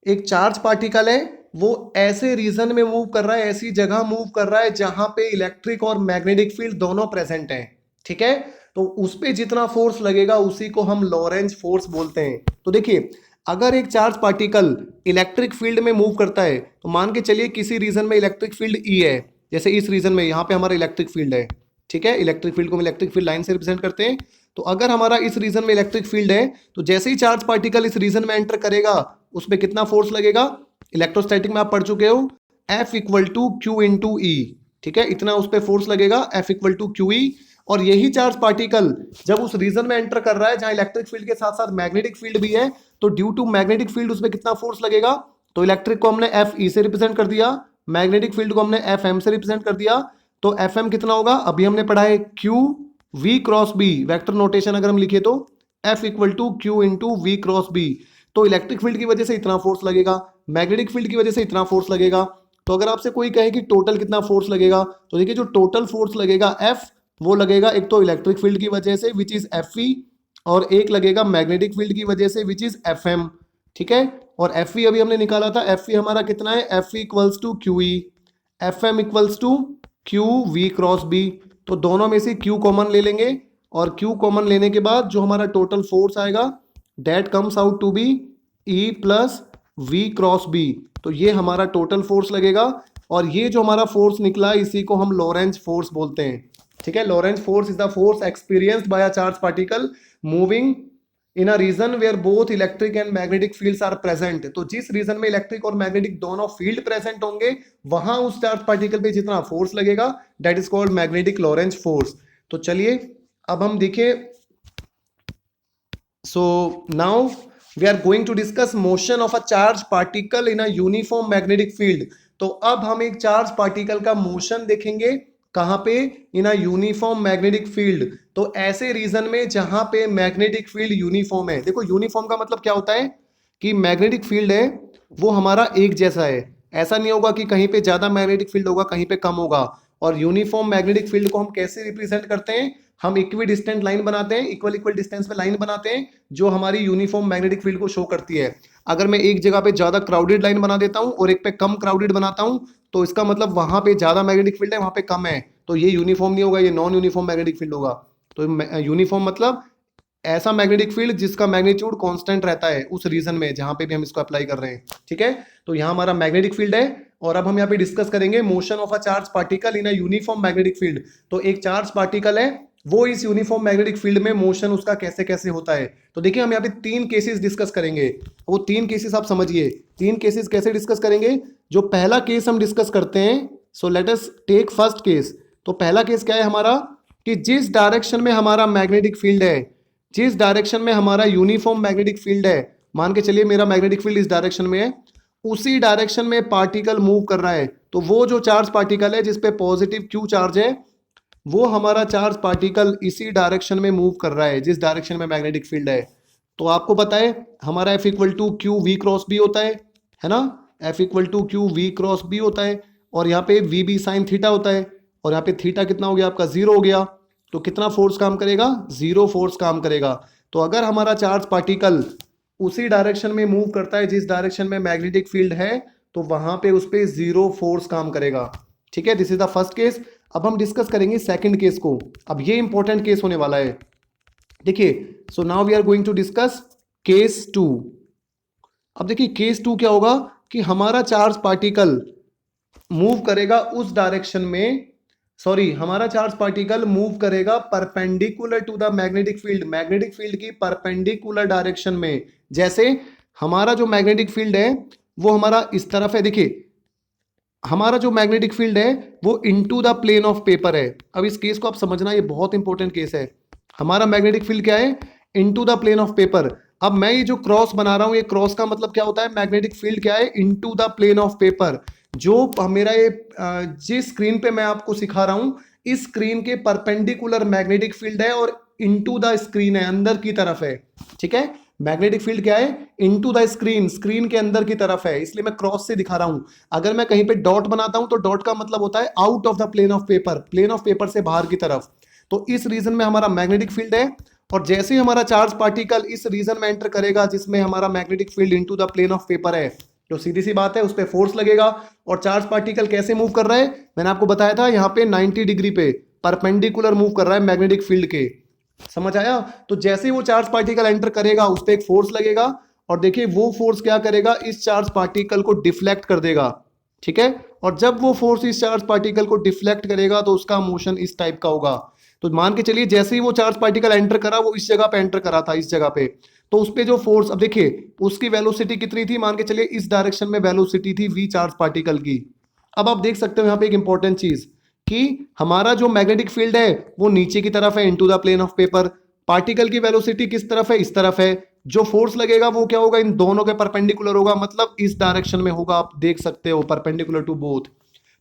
एक चार्ज पार्टिकल है वो ऐसे रीजन में मूव कर रहा है, ऐसी जगह मूव कर रहा है जहां पे इलेक्ट्रिक और मैग्नेटिक फील्ड दोनों प्रेजेंट हैं, ठीक है, तो उस पे जितना फोर्स लगेगा उसी को हम लोरेंज फोर्स बोलते हैं। तो देखिए अगर एक चार्ज पार्टिकल इलेक्ट्रिक फील्ड में मूव करता है, तो मान के चलिए किसी रीजन में इलेक्ट्रिक फील्ड ई है, जैसे इस रीजन में यहाँ पे हमारा इलेक्ट्रिक फील्ड है, ठीक है, इलेक्ट्रिक फील्ड को हम इलेक्ट्रिक फील्ड लाइन से रिप्रेजेंट करते हैं। तो अगर हमारा इस रीजन में इलेक्ट्रिक फील्ड है, तो जैसे ही चार्ज पार्टिकल इस रीजन में एंटर करेगा उस पर कितना फोर्स लगेगा? इलेक्ट्रोस्टैटिक में आप पढ़ चुके हो, F equal to Q into E, ठीक है, इतना उस पर फोर्स लगेगा, F equal to Q E. और यही चार्ज पार्टिकल जब उस रीजन में एंटर कर रहा है जहां इलेक्ट्रिक फील्ड के साथ साथ मैग्नेटिक फील्ड भी है, तो ड्यू टू मैग्नेटिक फील्ड उसमें कितना फोर्स लगेगा? तो इलेक्ट्रिक को हमने एफ ई से रिप्रेजेंट कर दिया, मैग्नेटिक फील्ड को हमने एफ एम से रिप्रेजेंट कर दिया, तो एफ एम कितना होगा? अभी हमने पढ़ा है Q V cross B, vector notation अगर हम लिखे तो F equal to Q into V cross B. तो इलेक्ट्रिक फील्ड की वजह से इतना फोर्स लगेगा, मैग्नेटिक फील्ड की वजह से इतना फोर्स लगेगा। तो अगर आपसे कोई कहे कि टोटल कितना फोर्स लगेगा, तो देखिए जो टोटल फोर्स लगेगा एफ, वो लगेगा एक तो इलेक्ट्रिक फील्ड की वजह से विच इज एफ ई, और एक लगेगा मैग्नेटिक फील्ड की वजह से विच इज एफ एम। ठीक है, और एफ ई अभी हमने निकाला था, एफ ई हमारा कितना है? F E equals to Q E, F M equals to Q V cross B. तो दोनों में से क्यू कॉमन ले लेंगे, और क्यू कॉमन लेने के बाद जो हमारा टोटल फोर्स आएगा that comes out to be E plus V cross B. तो ये हमारा टोटल फोर्स लगेगा, और ये जो हमारा फोर्स निकला इसी को हम लोरेंज फोर्स बोलते हैं। ठीक है, Lorentz force is the force experienced by a charge particle moving in a region where both electric and magnetic fields are present. तो जिस रीजन में इलेक्ट्रिक और मैग्नेटिक दोनों फील्ड प्रेजेंट होंगे वहां उस चार्ज पार्टिकल पे जितना फोर्स लगेगा that is called magnetic Lorentz force. तो चलिए अब हम देखें, so now we are going to discuss motion of a charge particle in a uniform magnetic field. तो अब हम एक चार्ज पार्टिकल का मोशन देखेंगे, कहां पे? इन अ यूनिफॉर्म मैग्नेटिक फील्ड। तो ऐसे रीजन में जहां पे मैग्नेटिक फील्ड यूनिफॉर्म है। देखो यूनिफॉर्म का मतलब क्या होता है कि मैग्नेटिक फील्ड है वो हमारा एक जैसा है, ऐसा नहीं होगा कि कहीं पे ज्यादा मैग्नेटिक फील्ड होगा कहीं पे कम होगा। और यूनिफॉर्म मैग्नेटिक फील्ड को हम कैसे रिप्रेजेंट करते हैं? हम इक्वी डिस्टेंट लाइन बनाते हैं, इक्वल इक्वल डिस्टेंस पे लाइन बनाते हैं जो हमारी यूनिफॉर्म मैग्नेटिक फील्ड को शो करती है। अगर मैं एक जगह पे ज्यादा क्राउडेड लाइन बना देता हूं और एक पे कम क्राउडेड बनाता हूं, तो इसका मतलब वहां पे ज्यादा मैग्नेटिक फील्ड है वहां पे कम है, तो ये यूनिफॉर्म नहीं होगा, ये नॉन यूनिफॉर्म मैग्नेटिक फील्ड होगा। तो यूनिफॉर्म मतलब ऐसा मैग्नेटिक फील्ड जिसका मैग्नीट्यूड कांस्टेंट रहता है उस रीजन में जहां पे भी हम इसको अप्लाई कर रहे हैं। ठीक है, तो यहाँ हमारा मैग्नेटिक फील्ड है और अब हम यहाँ पे डिस्कस करेंगे motion of a charge particle in a uniform magnetic field. तो एक चार्ज पार्टिकल है, वो इस यूनिफॉर्म मैग्नेटिक फील्ड में मोशन उसका कैसे कैसे होता है। तो देखिए हम यहाँ पे 3 केसेस डिस्कस करेंगे, वो 3 केसेस आप समझिए। 3 केसेस कैसे डिस्कस करेंगे? जो पहला केस हम डिस्कस करते हैं, so let us take first case. तो पहला केस क्या है हमारा, कि जिस डायरेक्शन में हमारा मैग्नेटिक फील्ड है, जिस डायरेक्शन में हमारा यूनिफॉर्म मैग्नेटिक फील्ड है, मान के चलिए मेरा मैग्नेटिक फील्ड इस डायरेक्शन में है, उसी डायरेक्शन में पार्टिकल मूव कर रहा है, तो वो जो चार्ज पार्टिकल है जिसपे पॉजिटिव क्यू चार्ज है, वो हमारा चार्ज पार्टिकल इसी डायरेक्शन में मूव कर रहा है जिस डायरेक्शन में मैग्नेटिक फील्ड है। तो आपको पता है हमारा F equal to Q V cross B होता है ना, F equal to Q V cross B होता है, और यहाँ पे वी बी साइन थीटा होता है, और यहाँ पे थीटा कितना हो गया आपका 0 हो गया। तो कितना फोर्स काम करेगा? 0 फोर्स काम करेगा। तो अगर हमारा चार्ज पार्टिकल उसी डायरेक्शन में मूव करता है जिस डायरेक्शन में मैग्नेटिक फील्ड है, तो वहां पे उस पे 0 फोर्स काम करेगा। ठीक है, this is the first case. अब हम डिस्कस करेंगे सेकंड केस को। अब ये इंपॉर्टेंट केस होने वाला है। देखिए, so now we are going to discuss case 2। अब देखिए केस 2 क्या होगा, कि हमारा चार्ज पार्टिकल मूव करेगा उस डायरेक्शन में, सॉरी, हमारा चार्ज पार्टिकल मूव करेगा perpendicular to the magnetic field, magnetic field की परपेंडिकुलर डायरेक्शन में। जैसे हमारा जो मैग्नेटिक फील्ड है वो हमारा इस तरफ है, देखिए हमारा जो मैग्नेटिक फील्ड है वो into the plane of paper है। अब इस केस को आप समझना, ये बहुत इंपॉर्टेंट केस है। हमारा मैग्नेटिक फील्ड क्या है? Into the plane of paper. अब मैं ये जो क्रॉस बना रहा हूं, ये क्रॉस का मतलब क्या होता है? मैग्नेटिक फील्ड क्या है? Into the plane of paper. जो मेरा ये जिस स्क्रीन पे मैं आपको सिखा रहा हूं, इस स्क्रीन के परपेंडिकुलर मैग्नेटिक फील्ड है और इनटू द स्क्रीन है, अंदर की तरफ है। ठीक है, मैग्नेटिक फील्ड क्या है? इनटू द स्क्रीन, स्क्रीन के अंदर की तरफ है, इसलिए मैं क्रॉस से दिखा रहा हूं। अगर मैं कहीं पे डॉट बनाता हूं तो डॉट का मतलब होता है out of the plane of paper, plane of paper से बाहर की तरफ। तो इस रीजन में हमारा मैग्नेटिक फील्ड है, और जैसे ही हमारा चार्ज पार्टिकल इस रीजन में एंटर करेगा जिसमें हमारा magnetic field into the plane of paper है, तो सीधी सी बात है उस पर फोर्स लगेगा। और चार्ज पार्टिकल कैसे मूव कर रहा है? मैंने आपको बताया था यहाँ पे 90 डिग्री पे परपेंडिकुलर मूव कर रहा है मैग्नेटिक फील्ड के। समझ आया? तो जैसे ही वो चार्ज पार्टिकल एंटर करेगा उस पर एक फोर्स लगेगा, और देखिए वो फोर्स क्या करेगा? इस चार्ज पार्टिकल को डिफ्लेक्ट कर देगा। ठीक है, और जब वो फोर्स इस चार्ज पार्टिकल को डिफ्लेक्ट करेगा तो उसका मोशन इस टाइप का होगा। तो मान के चलिए जैसे ही वो चार्ज पार्टिकल एंटर करा, वो इस जगह पे एंटर करा था, इस जगह पे, तो उस पे जो फोर्स, अब देखिए उसकी वेलोसिटी कितनी थी, मान के चलिए इस डायरेक्शन में वेलोसिटी थी v चार्ज पार्टिकल की। अब आप देख सकते हो यहाँ पे एक इंपॉर्टेंट चीज, कि हमारा जो मैग्नेटिक फील्ड है वो नीचे की तरफ है, into the plane of paper. Particle की वेलोसिटी किस तरफ है? इस तरफ है। जो फोर्स लगेगा वो क्या होगा? इन दोनों के परपेंडिकुलर होगा, मतलब इस डायरेक्शन में होगा। आप देख सकते हो परपेंडिकुलर टू बोथ।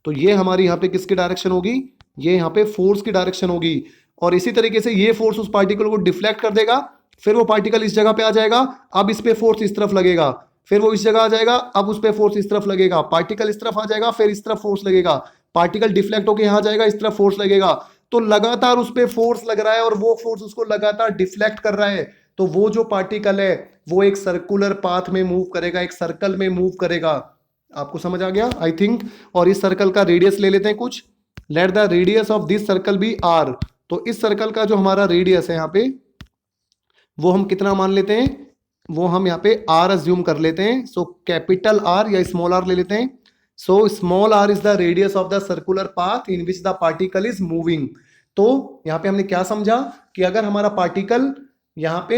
तो ये हमारी यहाँ पे किसकी डायरेक्शन होगी? ये यहाँ पे फोर्स की डायरेक्शन होगी। और इसी तरीके से ये फोर्स उस पार्टिकल को डिफ्लेक्ट कर देगा, फिर वो पार्टिकल इस जगह पे आ जाएगा, अब इस पे फोर्स इस तरफ लगेगा, फिर वो इस जगह आ जाएगा, अब उस पे फोर्स इस तरफ लगेगा, पार्टिकल इस तरफ आ जाएगा, फिर इस तरफ फोर्स लगेगा, पार्टिकल डिफ्लेक्ट होकर यहाँ जाएगा, इस तरफ फोर्स लगेगा। तो लगातार उस पे फोर्स लग रहा है और वो फोर्स उसको लगातार डिफ्लेक्ट कर रहा है। तो वो जो पार्टिकल है वो एक सर्कुलर पाथ में मूव करेगा, एक सर्कल में मूव करेगा। आपको समझ आ गया आई थिंक। और इस सर्कल का रेडियस ले लेते हैं कुछ। Let the radius of this circle be R. तो इस सर्कल का जो हमारा रेडियस है यहाँ पे, वो हम कितना मान लेते हैं? वो हम यहाँ पे आर अज्यूम कर लेते हैं। सो कैपिटल आर या स्मॉल आर ले लेते हैं। So small R is the radius of the circular path in which the particle is moving. तो यहाँ पे हमने क्या समझा, कि अगर हमारा पार्टिकल यहाँ पे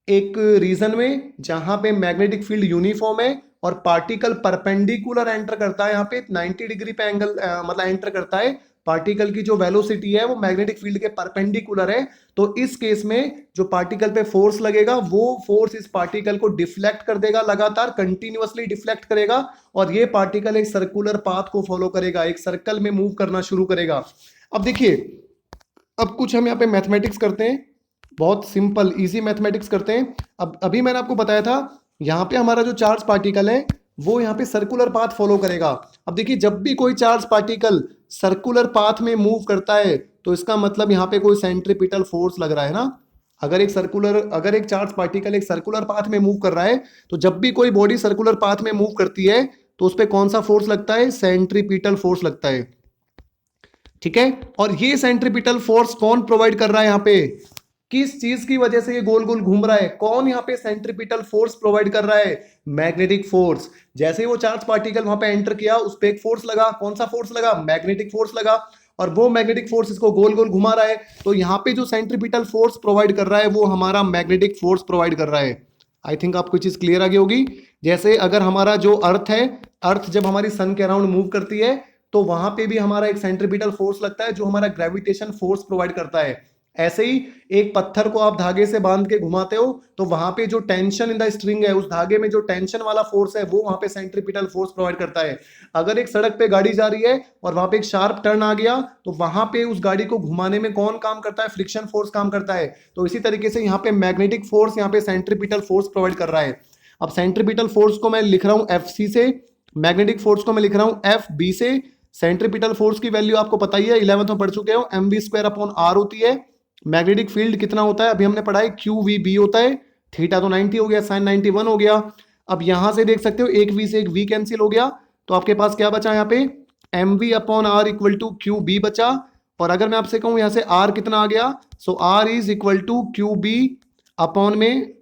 एक रीजन में जहां पे मैग्नेटिक फील्ड यूनिफॉर्म है और पार्टिकल परपेंडिकुलर एंटर करता है, यहाँ पे 90 डिग्री पे एंगल मतलब एंटर करता है, पार्टिकल की जो वेलोसिटी है वो मैग्नेटिक फील्ड के परपेंडिकुलर है, तो इस केस में जो पार्टिकल पे फोर्स लगेगा वो फोर्स इस पार्टिकल को डिफ्लेक्ट कर देगा, लगातार कंटिन्यूअसली डिफ्लेक्ट करेगा, और ये पार्टिकल एक सर्कुलर पाथ को फॉलो करेगा, एक सर्कल में मूव करना शुरू करेगा। अब देखिए, अब कुछ हम यहाँ पे मैथमेटिक्स करते हैं, बहुत सिंपल इजी मैथमेटिक्स करते हैं। अब अभी मैंने आपको बताया था यहाँ पे हमारा जो चार्ज पार्टिकल है वो यहाँ पे सर्कुलर पाथ फॉलो करेगा। अब देखिए, जब भी कोई चार्ज पार्टिकल सर्कुलर पाथ में मूव करता है तो इसका मतलब यहाँ पे कोई सेंट्रीपिटल फोर्स लग रहा है ना। अगर एक चार्ज पार्टिकल एक सर्कुलर पाथ में मूव कर रहा है, तो जब भी कोई बॉडी सर्कुलर पाथ में मूव करती है तो उस पर कौन सा फोर्स लगता है? सेंट्रीपिटल फोर्स लगता है। ठीक है, और ये सेंट्रीपिटल फोर्स कौन प्रोवाइड कर रहा है यहाँ पे? किस चीज की वजह से ये गोल गोल घूम रहा है? कौन यहाँ पे सेंट्रीपिटल फोर्स प्रोवाइड कर रहा है? Magnetic force. जैसे ही वो चार्ज पार्टिकल वहां पे एंटर किया, उस पे एक फोर्स लगा। कौन सा फोर्स लगा? मैग्नेटिक फोर्स लगा। और वो मैग्नेटिक फोर्स इसको गोल गोल घुमा रहा है। तो यहाँ पे जो सेंट्रीपिटल फोर्स प्रोवाइड कर रहा है वो हमारा मैग्नेटिक फोर्स प्रोवाइड कर रहा है। आई थिंक आपको चीज क्लियर आ गई होगी। जैसे अगर हमारा जो अर्थ है, अर्थ जब हमारी सन के अराउंड मूव करती है तो वहां पे भी हमारा एक सेंट्रीपिटल फोर्स लगता है जो हमारा ग्रेविटेशन फोर्स प्रोवाइड करता है। ऐसे ही एक पत्थर को आप धागे से बांध के घुमाते हो तो वहां पे जो टेंशन इन द स्ट्रिंग है, उस धागे में जो टेंशन वाला फोर्स है वो वहां पे सेंट्रीपिटल फोर्स प्रोवाइड करता है। अगर एक सड़क पे गाड़ी जा रही है और वहां पे एक शार्प टर्न आ गया तो वहां पे उस गाड़ी को घुमाने में कौन काम करता है? फ्रिक्शन फोर्स काम करता है। तो इसी तरीके से यहाँ पे मैग्नेटिक फोर्स यहाँ पे सेंट्रीपिटल फोर्स प्रोवाइड कर रहा है। अब सेंट्रीपिटल फोर्स को मैं लिख रहा हूं एफ सी से, मैग्नेटिक फोर्स को मैं लिख रहा हूं एफ बी से। सेंट्रीपिटल फोर्स की वैल्यू आपको पता ही है, 11th में पढ़ चुके हो, M V square upon R होती है। मैग्नेटिक फील्ड कितना होता है? अभी हमने पढ़ा है क्यू वी बी होता है। थीटा तो 90 हो गया, साइन 91 हो गया। अब यहां से देख सकते हो एक वी से एक वी कैंसिल हो गया, तो आपके पास क्या बचा यहाँ पे? M V upon R equal to Q B बचा। और अगर मैं आपसे कहूं यहाँ से आर कितना आ गया, so R is equal to Q B upon में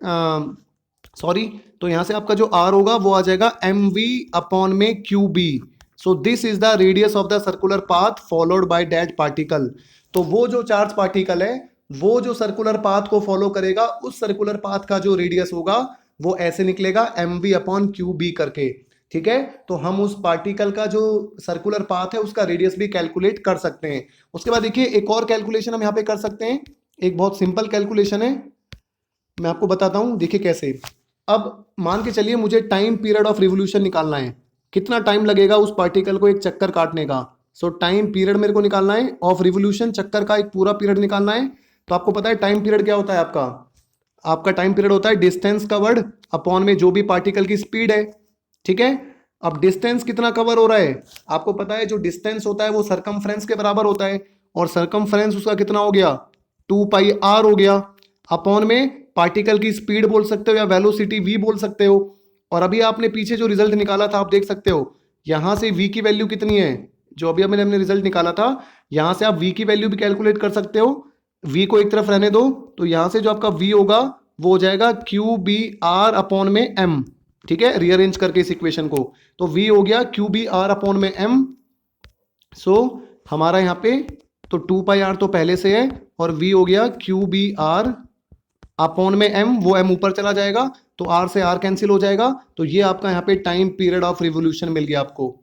सॉरी, तो यहां से आपका जो आर होगा वो आ जाएगा एम वी अपॉन में Q B. So this is the radius of the circular path followed by that particle. तो वो जो चार्ज पार्टिकल है वो जो सर्कुलर पाथ को फॉलो करेगा, उस सर्कुलर पाथ का जो रेडियस होगा वो ऐसे निकलेगा M V upon Q B करके। ठीक है, तो हम उस पार्टिकल का जो सर्कुलर पाथ है उसका रेडियस भी कैलकुलेट कर सकते हैं। उसके बाद देखिए एक और कैलकुलेशन हम यहाँ पे कर सकते हैं। एक बहुत सिंपल कैलकुलेशन है, मैं आपको बताता हूं, देखिए कैसे। अब मान के चलिए मुझे टाइम पीरियड ऑफ रिवोल्यूशन निकालना है, कितना टाइम लगेगा उस पार्टिकल को एक चक्कर काटने का। सो टाइम पीरियड मेरे को निकालना है ऑफ रिवोल्यूशन, चक्कर का एक पूरा पीरियड निकालना है। तो आपको पता है टाइम पीरियड क्या होता है आपका? आपका टाइम पीरियड होता है डिस्टेंस कवर्ड अपॉन में जो भी पार्टिकल की स्पीड है। ठीक है, अब डिस्टेंस कितना कवर हो रहा है आपको पता है, जो डिस्टेंस होता है वो सरकमफ्रेंस के बराबर होता है, और सरकमफ्रेंस उसका कितना हो गया? 2 पाई आर हो गया, अपॉन में पार्टिकल की स्पीड बोल सकते हो या वेलोसिटी वी बोल सकते हो। और अभी आपने पीछे जो रिजल्ट निकाला था आप देख सकते हो, यहां से वी की वैल्यू कितनी है, जो अभी हमने रिजल्ट निकाला था, यहां से आप वी की वैल्यू भी कैलकुलेट कर सकते हो। वी को एक तरफ रहने दो, तो यहां से जो आपका वी होगा वो हो जाएगा क्यू बी आर अपॉन में एम। ठीक है, रीअरेंज करके इस इक्वेशन को, तो वी हो गया क्यू बी आर अपॉन में एम। सो हमारा यहाँ पे तो 2 पाई आर तो पहले से है, और वी हो गया क्यू बी आर अपॉन में एम, वो एम ऊपर चला जाएगा तो आर से आर कैंसिल हो जाएगा। तो ये आपका यहाँ पे टाइम पीरियड ऑफ रिवोल्यूशन मिल गया आपको।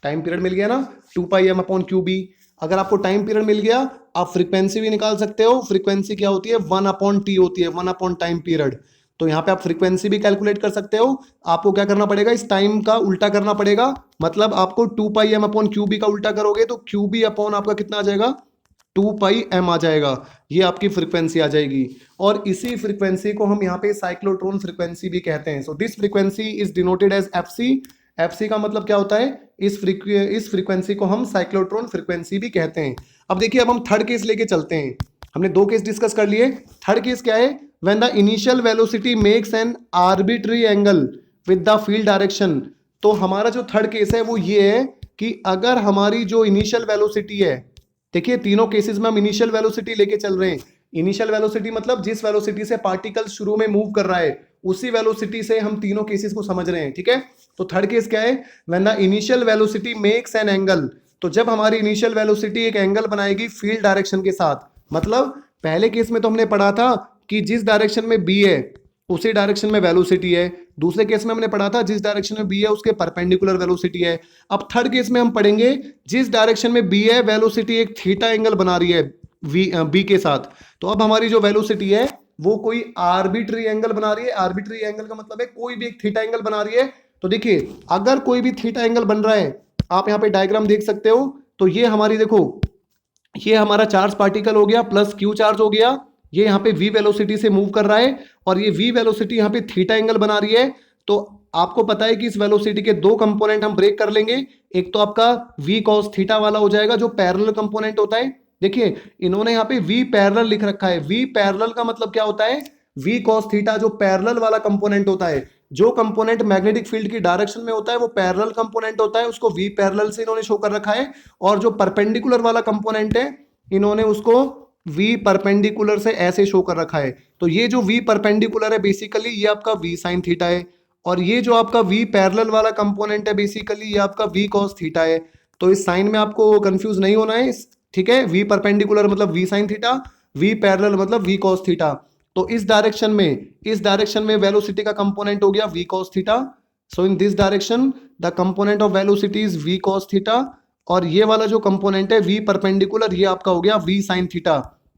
टाइम पीरियड मिल गया ना, 2 पाई एम अपॉन क्यू बी। अगर आपको टाइम पीरियड मिल गया, आप फ्रीक्वेंसी भी निकाल सकते हो। फ्रीक्वेंसी क्या होती है? 1 अपॉन टी होती है, 1 अपॉन टाइम पीरियड। तो यहाँ पे आप फ्रीक्वेंसी भी कैलकुलेट कर सकते हो। आपको क्या करना पड़ेगा? इस टाइम का उल्टा करना पड़ेगा, मतलब आपको 2 पाई एम अपॉन क्यू बी का उल्टा करोगे तो क्यू बी अपॉन आपका कितना आ जाएगा? 2 पाई एम आ जाएगा। ये आपकी फ्रीक्वेंसी आ जाएगी, और इसी फ्रीक्वेंसी को हम यहाँ पे साइक्लोट्रॉन फ्रीक्वेंसी भी कहते हैं। So this frequency is denoted as F C. F C का मतलब क्या होता है? इस फ्रीक्वेंसी को हम साइक्लोट्रॉन फ्रीक्वेंसी भी कहते हैं। अब देखिए, अब हम थर्ड केस लेके चलते हैं। हमने 2 केस डिस्कस कर लिए। थर्ड केस क्या है? When the initial velocity makes an arbitrary angle with the field direction. तो हमारा जो थर्ड केस है वो ये है कि अगर हमारी जो इनिशियल वेलोसिटी है, देखिए तीनों केसेस में हम इनिशियल वेलोसिटी लेके चल रहे हैं। इनिशियल वेलोसिटी मतलब जिस वेलोसिटी से पार्टिकल शुरू में मूव कर रहा है उसी वेलोसिटी से हम तीनों केसेस को समझ रहे हैं। ठीक है, तो थर्ड केस क्या है? When the initial velocity makes an angle. तो जब हमारी इनिशियल वेलोसिटी एक एंगल बनाएगी फील्ड डायरेक्शन के साथ, मतलब पहले केस में तो हमने पढ़ा था कि जिस डायरेक्शन में बी है उसी डायरेक्शन में वेलोसिटी है। दूसरे केस में हमने पढ़ा था जिस डायरेक्शन में बी है उसके परपेंडिकुलर वेलोसिटी है। अब थर्ड केस में हम पढ़ेंगे जिस डायरेक्शन में बी है वेलोसिटी एक थीटा एंगल बना रही है बी के साथ। तो अब हमारी जो वेलोसिटी है वो कोई आर्बिट्री एंगल बना रही है। आर्बिट्री एंगल का मतलब है कोई भी एक थीटा एंगल बना रही है। तो देखिए, अगर कोई भी थीटा एंगल बन रहा है, आप यहाँ पे डायग्राम देख सकते हो, तो ये हमारी देखो, ये हमारा चार्ज पार्टिकल हो गया प्लस क्यू चार्ज हो गया, ये यहाँ पे v वेलोसिटी से मूव कर रहा है, और ये v वेलोसिटी यहाँ पे थीटा एंगल बना रही है। तो आपको पता है कि इस वेलोसिटी के 2 कंपोनेंट हम ब्रेक कर लेंगे। एक तो आपका v cos थीटा वाला हो जाएगा जो पैरेलल कंपोनेंट होता है। देखिए इन्होंने यहाँ पे v पैरेलल लिख रखा है। v पैरेलल का मतलब क्या होता है? v cos थीटा जो पैरेलल वाला कंपोनेंट होता है, जो कंपोनेंट मैग्नेटिक फील्ड की डायरेक्शन में होता है वो पैरेलल कंपोनेंट होता है, उसको v पैरेलल से इन्होंने शो कर रखा है। और जो परपेंडिकुलर वाला कंपोनेंट है इन्होंने उसको वी परपेंडिकुलर से ऐसे शो कर रखा है। तो ये जो वी परपेंडिकुलर है बेसिकली ये आपका वी साइन थीटा है, और ये जो आपका वी पैरेलल वाला कंपोनेंट है बेसिकली ये आपका वी कॉस थीटा है। तो इस साइन में आपको कंफ्यूज नहीं होना है, ठीक है। वी परपेंडिकुलर मतलब V sine theta, V parallel मतलब वी कॉस थीटा। तो इस डायरेक्शन में वेलोसिटी का कंपोनेंट हो गया V cos theta. So in this direction the component of velocity is V cos theta, और ये वाला जो कंपोनेंट है वी परपेंडिकुलर ये आपका हो गया वी साइन थीटा।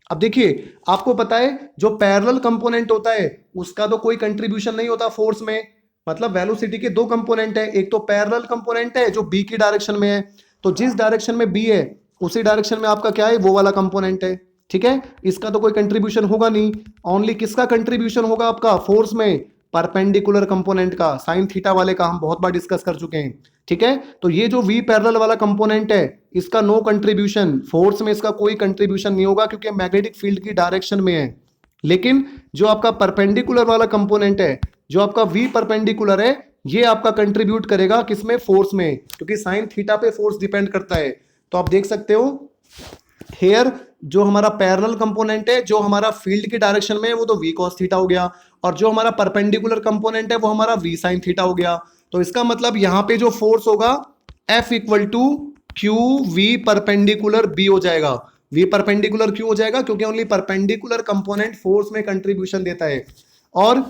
अब देखिए आपको पता है जो पैरेलल कंपोनेंट होता है उसका तो कोई कंट्रीब्यूशन नहीं होता फोर्स में। मतलब वेलोसिटी के दो कंपोनेंट है, एक तो पैरेलल कंपोनेंट है जो बी की डायरेक्शन में है, तो जिस डायरेक्शन में बी है उसी डायरेक्शन में आपका क्या है वो वाला कंपोनेंट है, ठीक है। इसका तो कोई कंट्रीब्यूशन होगा नहीं, ओनली किसका कंट्रीब्यूशन होगा आपका फोर्स में, परपेंडिकुलर कंपोनेंट का, साइन थीटा वाले का हम बहुत बार डिस्कस कर चुके हैं, ठीक है। तो ये जो वी पैरेलल वाला कंपोनेंट है इसका नो कंट्रीब्यूशन, फोर्स में इसका कोई कंट्रीब्यूशन नहीं होगा क्योंकि मैग्नेटिक फील्ड की डायरेक्शन में है। लेकिन जो आपका परपेंडिकुलर वाला कंपोनेंट है, जो आपका वी परपेंडिकुलर है, ये आपका कंट्रीब्यूट करेगा किसमें, फोर्स में, क्योंकि साइन थीटा पे फोर्स डिपेंड करता है। तो आप देख सकते हो हेयर जो हमारा पैरेलल कंपोनेंट है जो हमारा फील्ड की डायरेक्शन में है वो तो वी कॉस थीटा हो गया, और जो हमारा परपेंडिकुलर कंपोनेंट है वो हमारा वी साइन थीटा हो गया। तो इसका मतलब यहां पे जो फोर्स होगा F equal to Q V perpendicular B हो जाएगा। वी परपेंडिकुलर क्यों हो जाएगा, क्योंकि ओनली परपेंडिकुलर कंपोनेंट फोर्स में कंट्रीब्यूशन देता है। और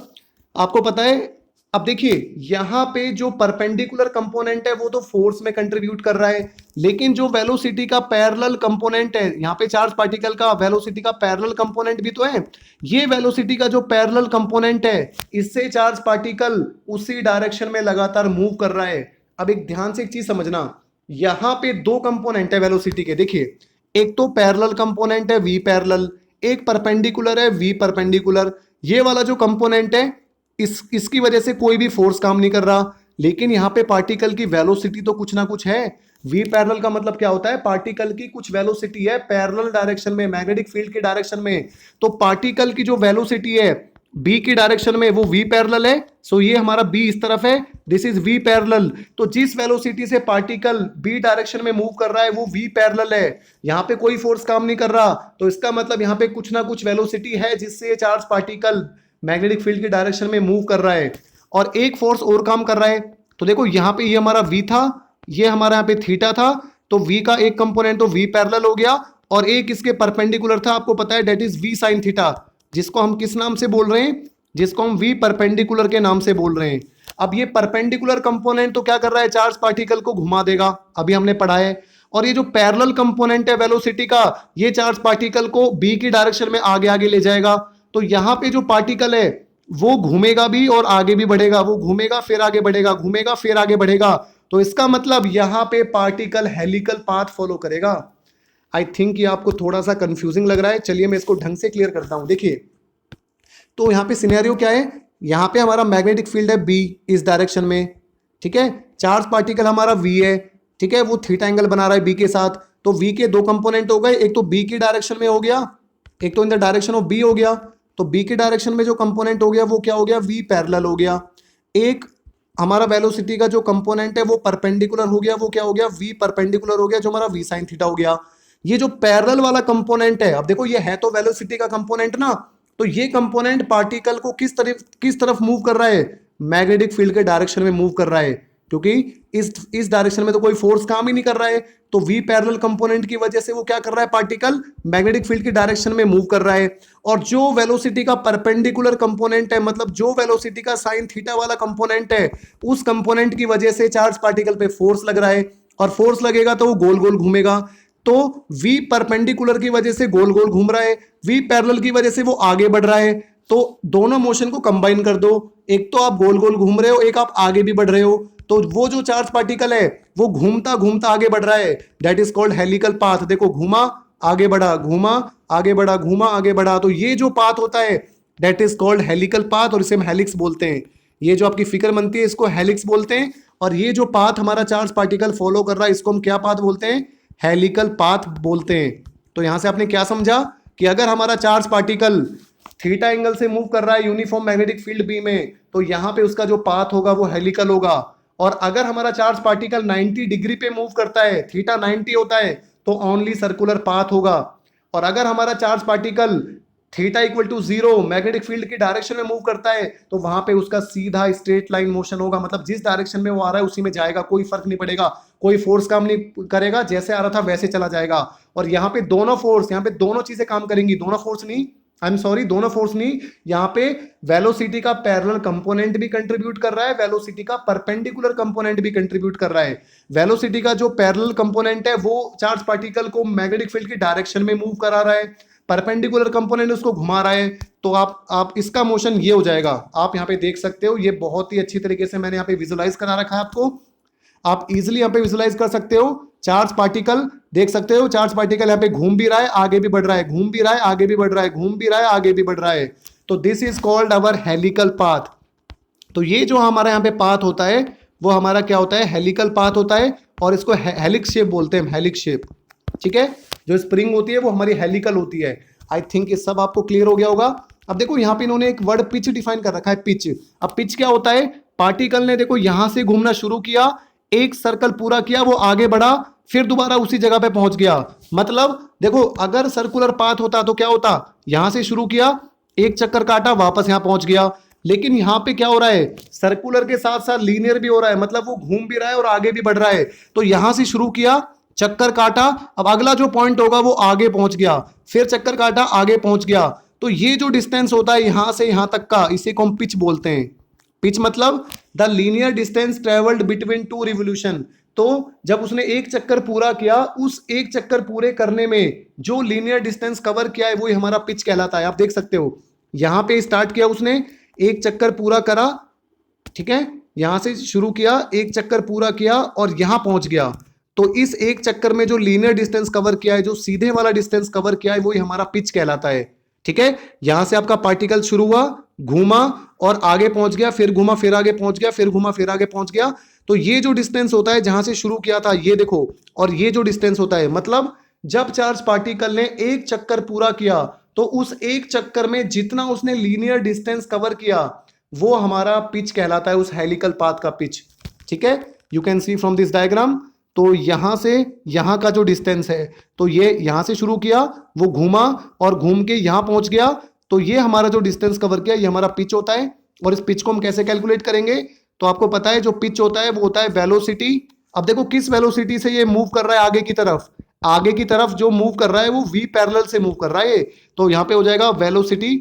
आपको पता है अब देखिए यहां पे जो परपेंडिकुलर कंपोनेंट है वो तो फोर्स में कंट्रीब्यूट कर रहा है, लेकिन जो वेलोसिटी का पैरेलल कंपोनेंट है, यहाँ पे चार्ज पार्टिकल का वेलोसिटी का पैरेलल कंपोनेंट भी तो है, ये वेलोसिटी का जो पैरेलल कंपोनेंट है इससे चार्ज पार्टिकल उसी डायरेक्शन में लगातार मूव कर रहा है। अब एक ध्यान से एक चीज समझना, यहाँ पे दो कंपोनेंट है वेलोसिटी के, देखिए एक तो पैरेलल कंपोनेंट है वी पैरेलल, एक परपेंडिकुलर है वी परपेंडिकुलर। ये वाला जो कंपोनेंट है इसकी वजह से कोई भी फोर्स काम नहीं कर रहा, लेकिन यहाँ पे पार्टिकल की वेलोसिटी तो कुछ ना कुछ है। वी पैरेलल का मतलब क्या होता है, पार्टिकल की कुछ वेलोसिटी है पैरेलल डायरेक्शन में, मैग्नेटिक फील्ड की डायरेक्शन में। तो पार्टिकल की जो वेलोसिटी है बी की डायरेक्शन में वो वी पैरेलल है। सो ये हमारा बी इस तरफ है, दिस इज वी पैरेलल। तो जिस वेलोसिटी से पार्टिकल बी डायरेक्शन में मूव कर रहा है वो वी पैरेलल है, यहाँ पे कोई फोर्स काम नहीं कर रहा। तो इसका मतलब यहाँ पे कुछ ना कुछ वेलोसिटी है जिससे चार्ज पार्टिकल मैग्नेटिक फील्ड की डायरेक्शन में मूव कर रहा है, और एक फोर्स और काम कर रहा है। तो देखो यहाँ पे ये हमारा v था, ये हमारा यहाँ पे थीटा था, तो v का एक कंपोनेंट तो v पैरेलल हो गया और एक इसके परपेंडिकुलर था, आपको पता है that is v sine theta, जिसको हम किस नाम से बोल रहे हैं, जिसको हम v परपेंडिकुलर के नाम से बोल रहे हैं। अब ये परपेंडिकुलर कंपोनेंट तो क्या कर रहा है, चार्ज पार्टिकल को घुमा देगा, अभी हमने पढ़ा है। और ये जो पैरेलल कंपोनेंट है वेलोसिटी का, ये चार्ज पार्टिकल को b की डायरेक्शन में आगे आगे ले जाएगा। तो यहाँ पे जो पार्टिकल है वो घूमेगा भी और आगे भी बढ़ेगा, वो घूमेगा फिर आगे बढ़ेगा, घूमेगा फिर आगे बढ़ेगा। तो इसका मतलब यहाँ पे पार्टिकल हेलिकल पाथ फॉलो करेगा। आई थिंक ये आपको थोड़ा सा कंफ्यूजिंग लग रहा है, चलिए मैं इसको ढंग से क्लियर करता हूं। देखिए तो यहाँ पे सिनेरियो क्या है, यहाँ पे हमारा मैग्नेटिक फील्ड है बी इस डायरेक्शन में, ठीक है। चार्ज पार्टिकल हमारा वी है, ठीक है, वो थीटा एंगल बना रहा है बी के साथ। तो वी के दो कंपोनेंट हो गए, एक तो बी की डायरेक्शन में हो गया, एक तो in the direction of B हो गया। तो बी के डायरेक्शन में जो कंपोनेंट हो गया वो क्या हो गया, वी पैरेलल हो गया। एक हमारा वेलोसिटी का जो कंपोनेंट है वो परपेंडिकुलर हो गया, वो क्या हो गया, वी परपेंडिकुलर हो गया, जो हमारा वी साइन थीटा हो गया। ये जो पैरेलल वाला कंपोनेंट है, अब देखो ये है तो वेलोसिटी का कंपोनेंट ना, तो ये कंपोनेंट पार्टिकल को किस तरफ मूव कर रहा है, मैग्नेटिक फील्ड के डायरेक्शन में मूव कर रहा है, क्योंकि इस डायरेक्शन में तो कोई फोर्स काम ही नहीं कर रहा है। तो वी पैरेलल कंपोनेंट की वजह से वो क्या कर रहा है, पार्टिकल मैग्नेटिक फील्ड की डायरेक्शन में मूव कर रहा है। और जो वेलोसिटी का परपेंडिकुलर कंपोनेंट है, मतलब जो वेलोसिटी का साइन थीटा वाला कंपोनेंट है, उस कंपोनेंट की वजह से चार्ज पार्टिकल पे फोर्स लग रहा है, और फोर्स लगेगा तो वो गोल गोल घूमेगा। तो वी परपेंडिकुलर की वजह से गोल गोल घूम रहा है, वी पैरेलल की वजह से वो आगे बढ़ रहा है। तो दोनों मोशन को कंबाइन कर दो, एक तो आप गोल गोल घूम रहे हो, एक आप आगे भी बढ़ रहे हो। तो वो जो चार्ज पार्टिकल है वो घूमता घूमता आगे बढ़ रहा है, that is called helical path. देखो घूमा आगे बढ़ा, घूमा आगे बढ़ा, घूमा आगे बढ़ा, तो ये जो पाथ होता है that is called helical path, और इसे हम हेलिक्स बोलते हैं। ये जो आपकी फिगर बनती है इसको हेलिक्स बोलते हैं, और ये जो पाथ हमारा चार्ज पार्टिकल फॉलो कर रहा है इसको हम क्या पाथ बोलते हैं, हेलिकल पाथ बोलते हैं। तो यहां से आपने क्या समझा कि अगर हमारा चार्ज पार्टिकल थीटा एंगल से मूव कर रहा है यूनिफॉर्म मैग्नेटिक फील्ड बी में, तो यहाँ पे उसका जो पाथ होगा वो हेलिकल होगा। और अगर हमारा चार्ज पार्टिकल 90 डिग्री पे मूव करता है, थीटा 90 होता है, तो ओनली सर्कुलर पाथ होगा। और अगर हमारा charge particle theta equal to 0 magnetic field की डायरेक्शन में मूव करता है तो वहां पे उसका सीधा स्ट्रेट लाइन मोशन होगा, मतलब जिस डायरेक्शन में वो आ रहा है उसी में जाएगा, कोई फर्क नहीं पड़ेगा, कोई फोर्स काम नहीं करेगा, जैसे आ रहा था वैसे चला जाएगा। और यहाँ पे दोनों फोर्स, यहाँ पे दोनों चीजें काम करेंगी, दोनों फोर्स नहीं, आई एम सॉरी, दोनों फोर्स नहीं, यहाँ पे वेलोसिटी का पैरेलल कंपोनेंट भी कंट्रीब्यूट कर रहा है, वेलोसिटी का परपेंडिकुलर कंपोनेंट भी कंट्रीब्यूट कर रहा है। वेलोसिटी का जो पैरेलल कंपोनेंट है वो चार्ज पार्टिकल को मैग्नेटिक फील्ड की डायरेक्शन में मूव करा रहा है, परपेंडिकुलर कंपोनेंट उसको घुमा रहा है, तो आप इसका मोशन ये हो जाएगा। आप यहाँ पे देख सकते हो, ये बहुत ही अच्छी तरीके से मैंने यहाँ पे विजुलाइज करा रखा है आपको, आप इजिली यहाँ पे विजुलाइज कर सकते हो। चार्ज पार्टिकल देख सकते हो, चार्ज पार्टिकल यहाँ पे घूम भी रहा है, आगे भी बढ़ रहा है, घूम भी रहा है, आगे भी बढ़ रहा है, घूम भी रहा है, आगे भी बढ़ रहा है। तो this is called our helical path. तो ये जो हमारा यहाँ पे पाथ होता है वो हमारा क्या होता है, हेलिकल पाथ होता है, और इसको हेलिक्स शेप बोलते हैं, हेलिक्स शेप। ठीक है, जो स्प्रिंग होती है वो हमारी हेलिकल होती है। आई थिंक ये सब आपको क्लियर हो गया होगा। अब देखो यहाँ पे इन्होंने एक वर्ड पिच डिफाइन कर रखा है, पिच। अब पिच क्या होता है, पार्टिकल ने देखो यहां से घूमना शुरू किया, एक सर्कल पूरा किया, वो आगे बढ़ा, फिर दोबारा उसी जगह पे पहुंच गया। मतलब देखो अगर सर्कुलर पाथ होता तो क्या होता, यहां से शुरू किया, एक चक्कर काटा, वापस यहां पहुंच गया। लेकिन यहां पे क्या हो रहा है, सर्कुलर के साथ साथ लीनियर भी हो रहा है, मतलब वो घूम भी रहा है और आगे भी बढ़ रहा है। तो यहां से शुरू किया, चक्कर काटा, अब अगला जो पॉइंट होगा वो आगे पहुंच गया, फिर चक्कर काटा, आगे पहुंच गया। तो ये जो डिस्टेंस होता है यहां से यहां तक का, इसे को हम पिच बोलते हैं। पिच मतलब the linear distance travelled between two revolution. तो जब उसने एक चक्कर पूरा किया, उस एक चक्कर पूरे करने में जो लीनियर डिस्टेंस कवर किया है वो हमारा पिच कहलाता है। आप देख सकते हो यहां पे स्टार्ट किया उसने, एक चक्कर पूरा करा, ठीक है, यहां से शुरू किया, एक चक्कर पूरा किया और यहां पहुंच गया। तो इस एक चक्कर में जो लीनियर डिस्टेंस कवर किया है, जो सीधे वाला डिस्टेंस कवर किया है, वो हमारा पिच कहलाता है। ठीक है, यहां से आपका पार्टिकल शुरू हुआ, घूमा और आगे पहुंच गया, फिर घूमा, फिर आगे पहुंच गया, फिर घूमा, फिर आगे पहुंच गया। तो ये जो डिस्टेंस होता है जहां से शुरू किया था, ये देखो, और ये जो डिस्टेंस होता है, मतलब जब चार्ज पार्टिकल ने एक चक्कर पूरा किया तो उस एक चक्कर में जितना उसने लीनियर डिस्टेंस कवर किया वो हमारा पिच कहलाता है, उस हेलिकल पाथ का पिच। ठीक है, you can C from this diagram. तो यहां से यहां का जो डिस्टेंस है, तो ये यहां से शुरू किया, वो घूमा और घूम के यहां पहुंच गया, तो ये हमारा जो डिस्टेंस कवर किया ये हमारा पिच होता है। और इस पिच को हम कैसे कैलकुलेट करेंगे, तो आपको पता है जो पिच होता है वो होता है वेलोसिटी। अब देखो किस वेलोसिटी से ये मूव कर रहा है आगे की तरफ, आगे की तरफ जो मूव कर रहा है वो v पैरेलल से मूव कर रहा है, तो यहाँ पे हो जाएगा वेलोसिटी।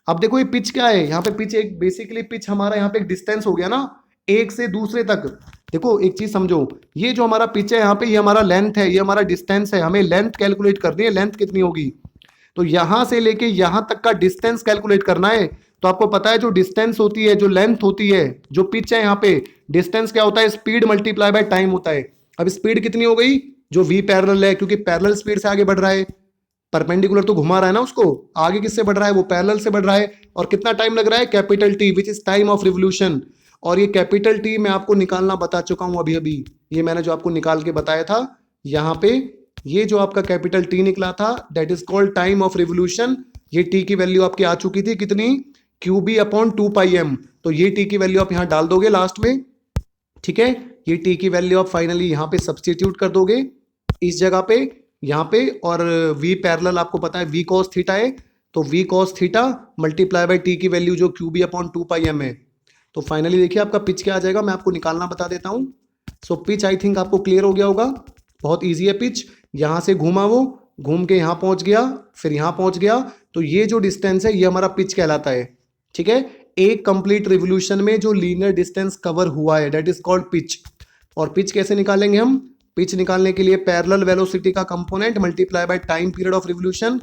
अब देखो ये पिच क्या है, यहाँ पे पिच एक बेसिकली पिच हमारा यहाँ पे एक डिस्टेंस हो गया ना, एक से दूसरे तक। देखो एक चीज समझो, ये जो हमारा पिच है यहाँ पे, ये हमारा लेंथ है, ये हमारा डिस्टेंस है, हमें लेंथ कैलकुलेट करनी है, लेंथ कितनी होगी, तो यहां से लेके यहां तक का डिस्टेंस कैलकुलेट करना है। तो आपको पता है जो डिस्टेंस होती है, जो लेंथ होती है, जो पिच है यहाँ पे, डिस्टेंस क्या होता है, स्पीड मल्टीप्लाई बाय टाइम होता है। अब स्पीड कितनी हो गई, जो v पैरेलल है, क्योंकि पैरेलल स्पीड से आगे बढ़ रहा है, परपेंडिकुलर तो घुमा रहा है ना उसको, आगे किससे बढ़ रहा है, वो पैरेलल से बढ़ रहा है। और कितना टाइम लग रहा है, capital T, which is time of revolution. और ये कैपिटल टी मैं आपको निकालना बता चुका हूं अभी अभी, ये मैंने जो आपको निकाल के बताया था यहाँ पे, ये जो आपका कैपिटल टी निकला था that is called time of revolution. ये टी की वैल्यू आपकी आ चुकी थी कितनी, QB अपॉन 2πm। तो ये टी की वैल्यू आप यहाँ डाल दोगे लास्ट में। ठीक है, ये टी की वैल्यू आप फाइनली यहाँ पे सब्सटीट्यूट कर दोगे इस जगह पे, यहाँ पे। और v पैरेलल आपको पता है v cos थीटा है, तो v cos theta multiply by T की वैल्यू जो QB अपॉन 2πm है। तो फाइनली देखिए आपका पिच क्या आ जाएगा, मैं आपको निकालना बता देता हूँ। सो पिच आई थिंक आपको क्लियर हो गया होगा, बहुत ईजी है पिच। यहाँ से घूमा, वो घूम के यहाँ पहुँच गया, फिर यहाँ पहुँच गया, तो ये जो डिस्टेंस है ये हमारा पिच कहलाता है। ठीक है, एक कंप्लीट रिवोल्यूशन में जो लीनियर डिस्टेंस कवर हुआ है दैट इज कॉल्ड पिच। और पिच कैसे निकालेंगे हम, पिच निकालने के लिए पैरेलल वेलोसिटी का component multiply by time period of revolution.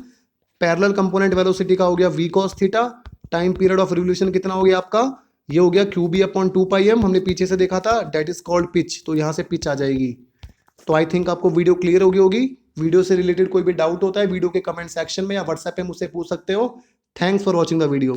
Parallel component velocity का हो गया v cos theta, time period of revolution कितना हो गया आपका, ये हो गया QB अपॉन 2πm, हमने पीछे से देखा था, दैट इज कॉल्ड पिच। तो यहाँ से पिच आ जाएगी। तो आई थिंक आपको वीडियो क्लियर हो गई होगी। वीडियो से रिलेटेड कोई भी डाउट होता है वीडियो के कमेंट सेक्शन में या व्हाट्सएप पे मुझसे पूछ सकते हो। Thanks for watching the video.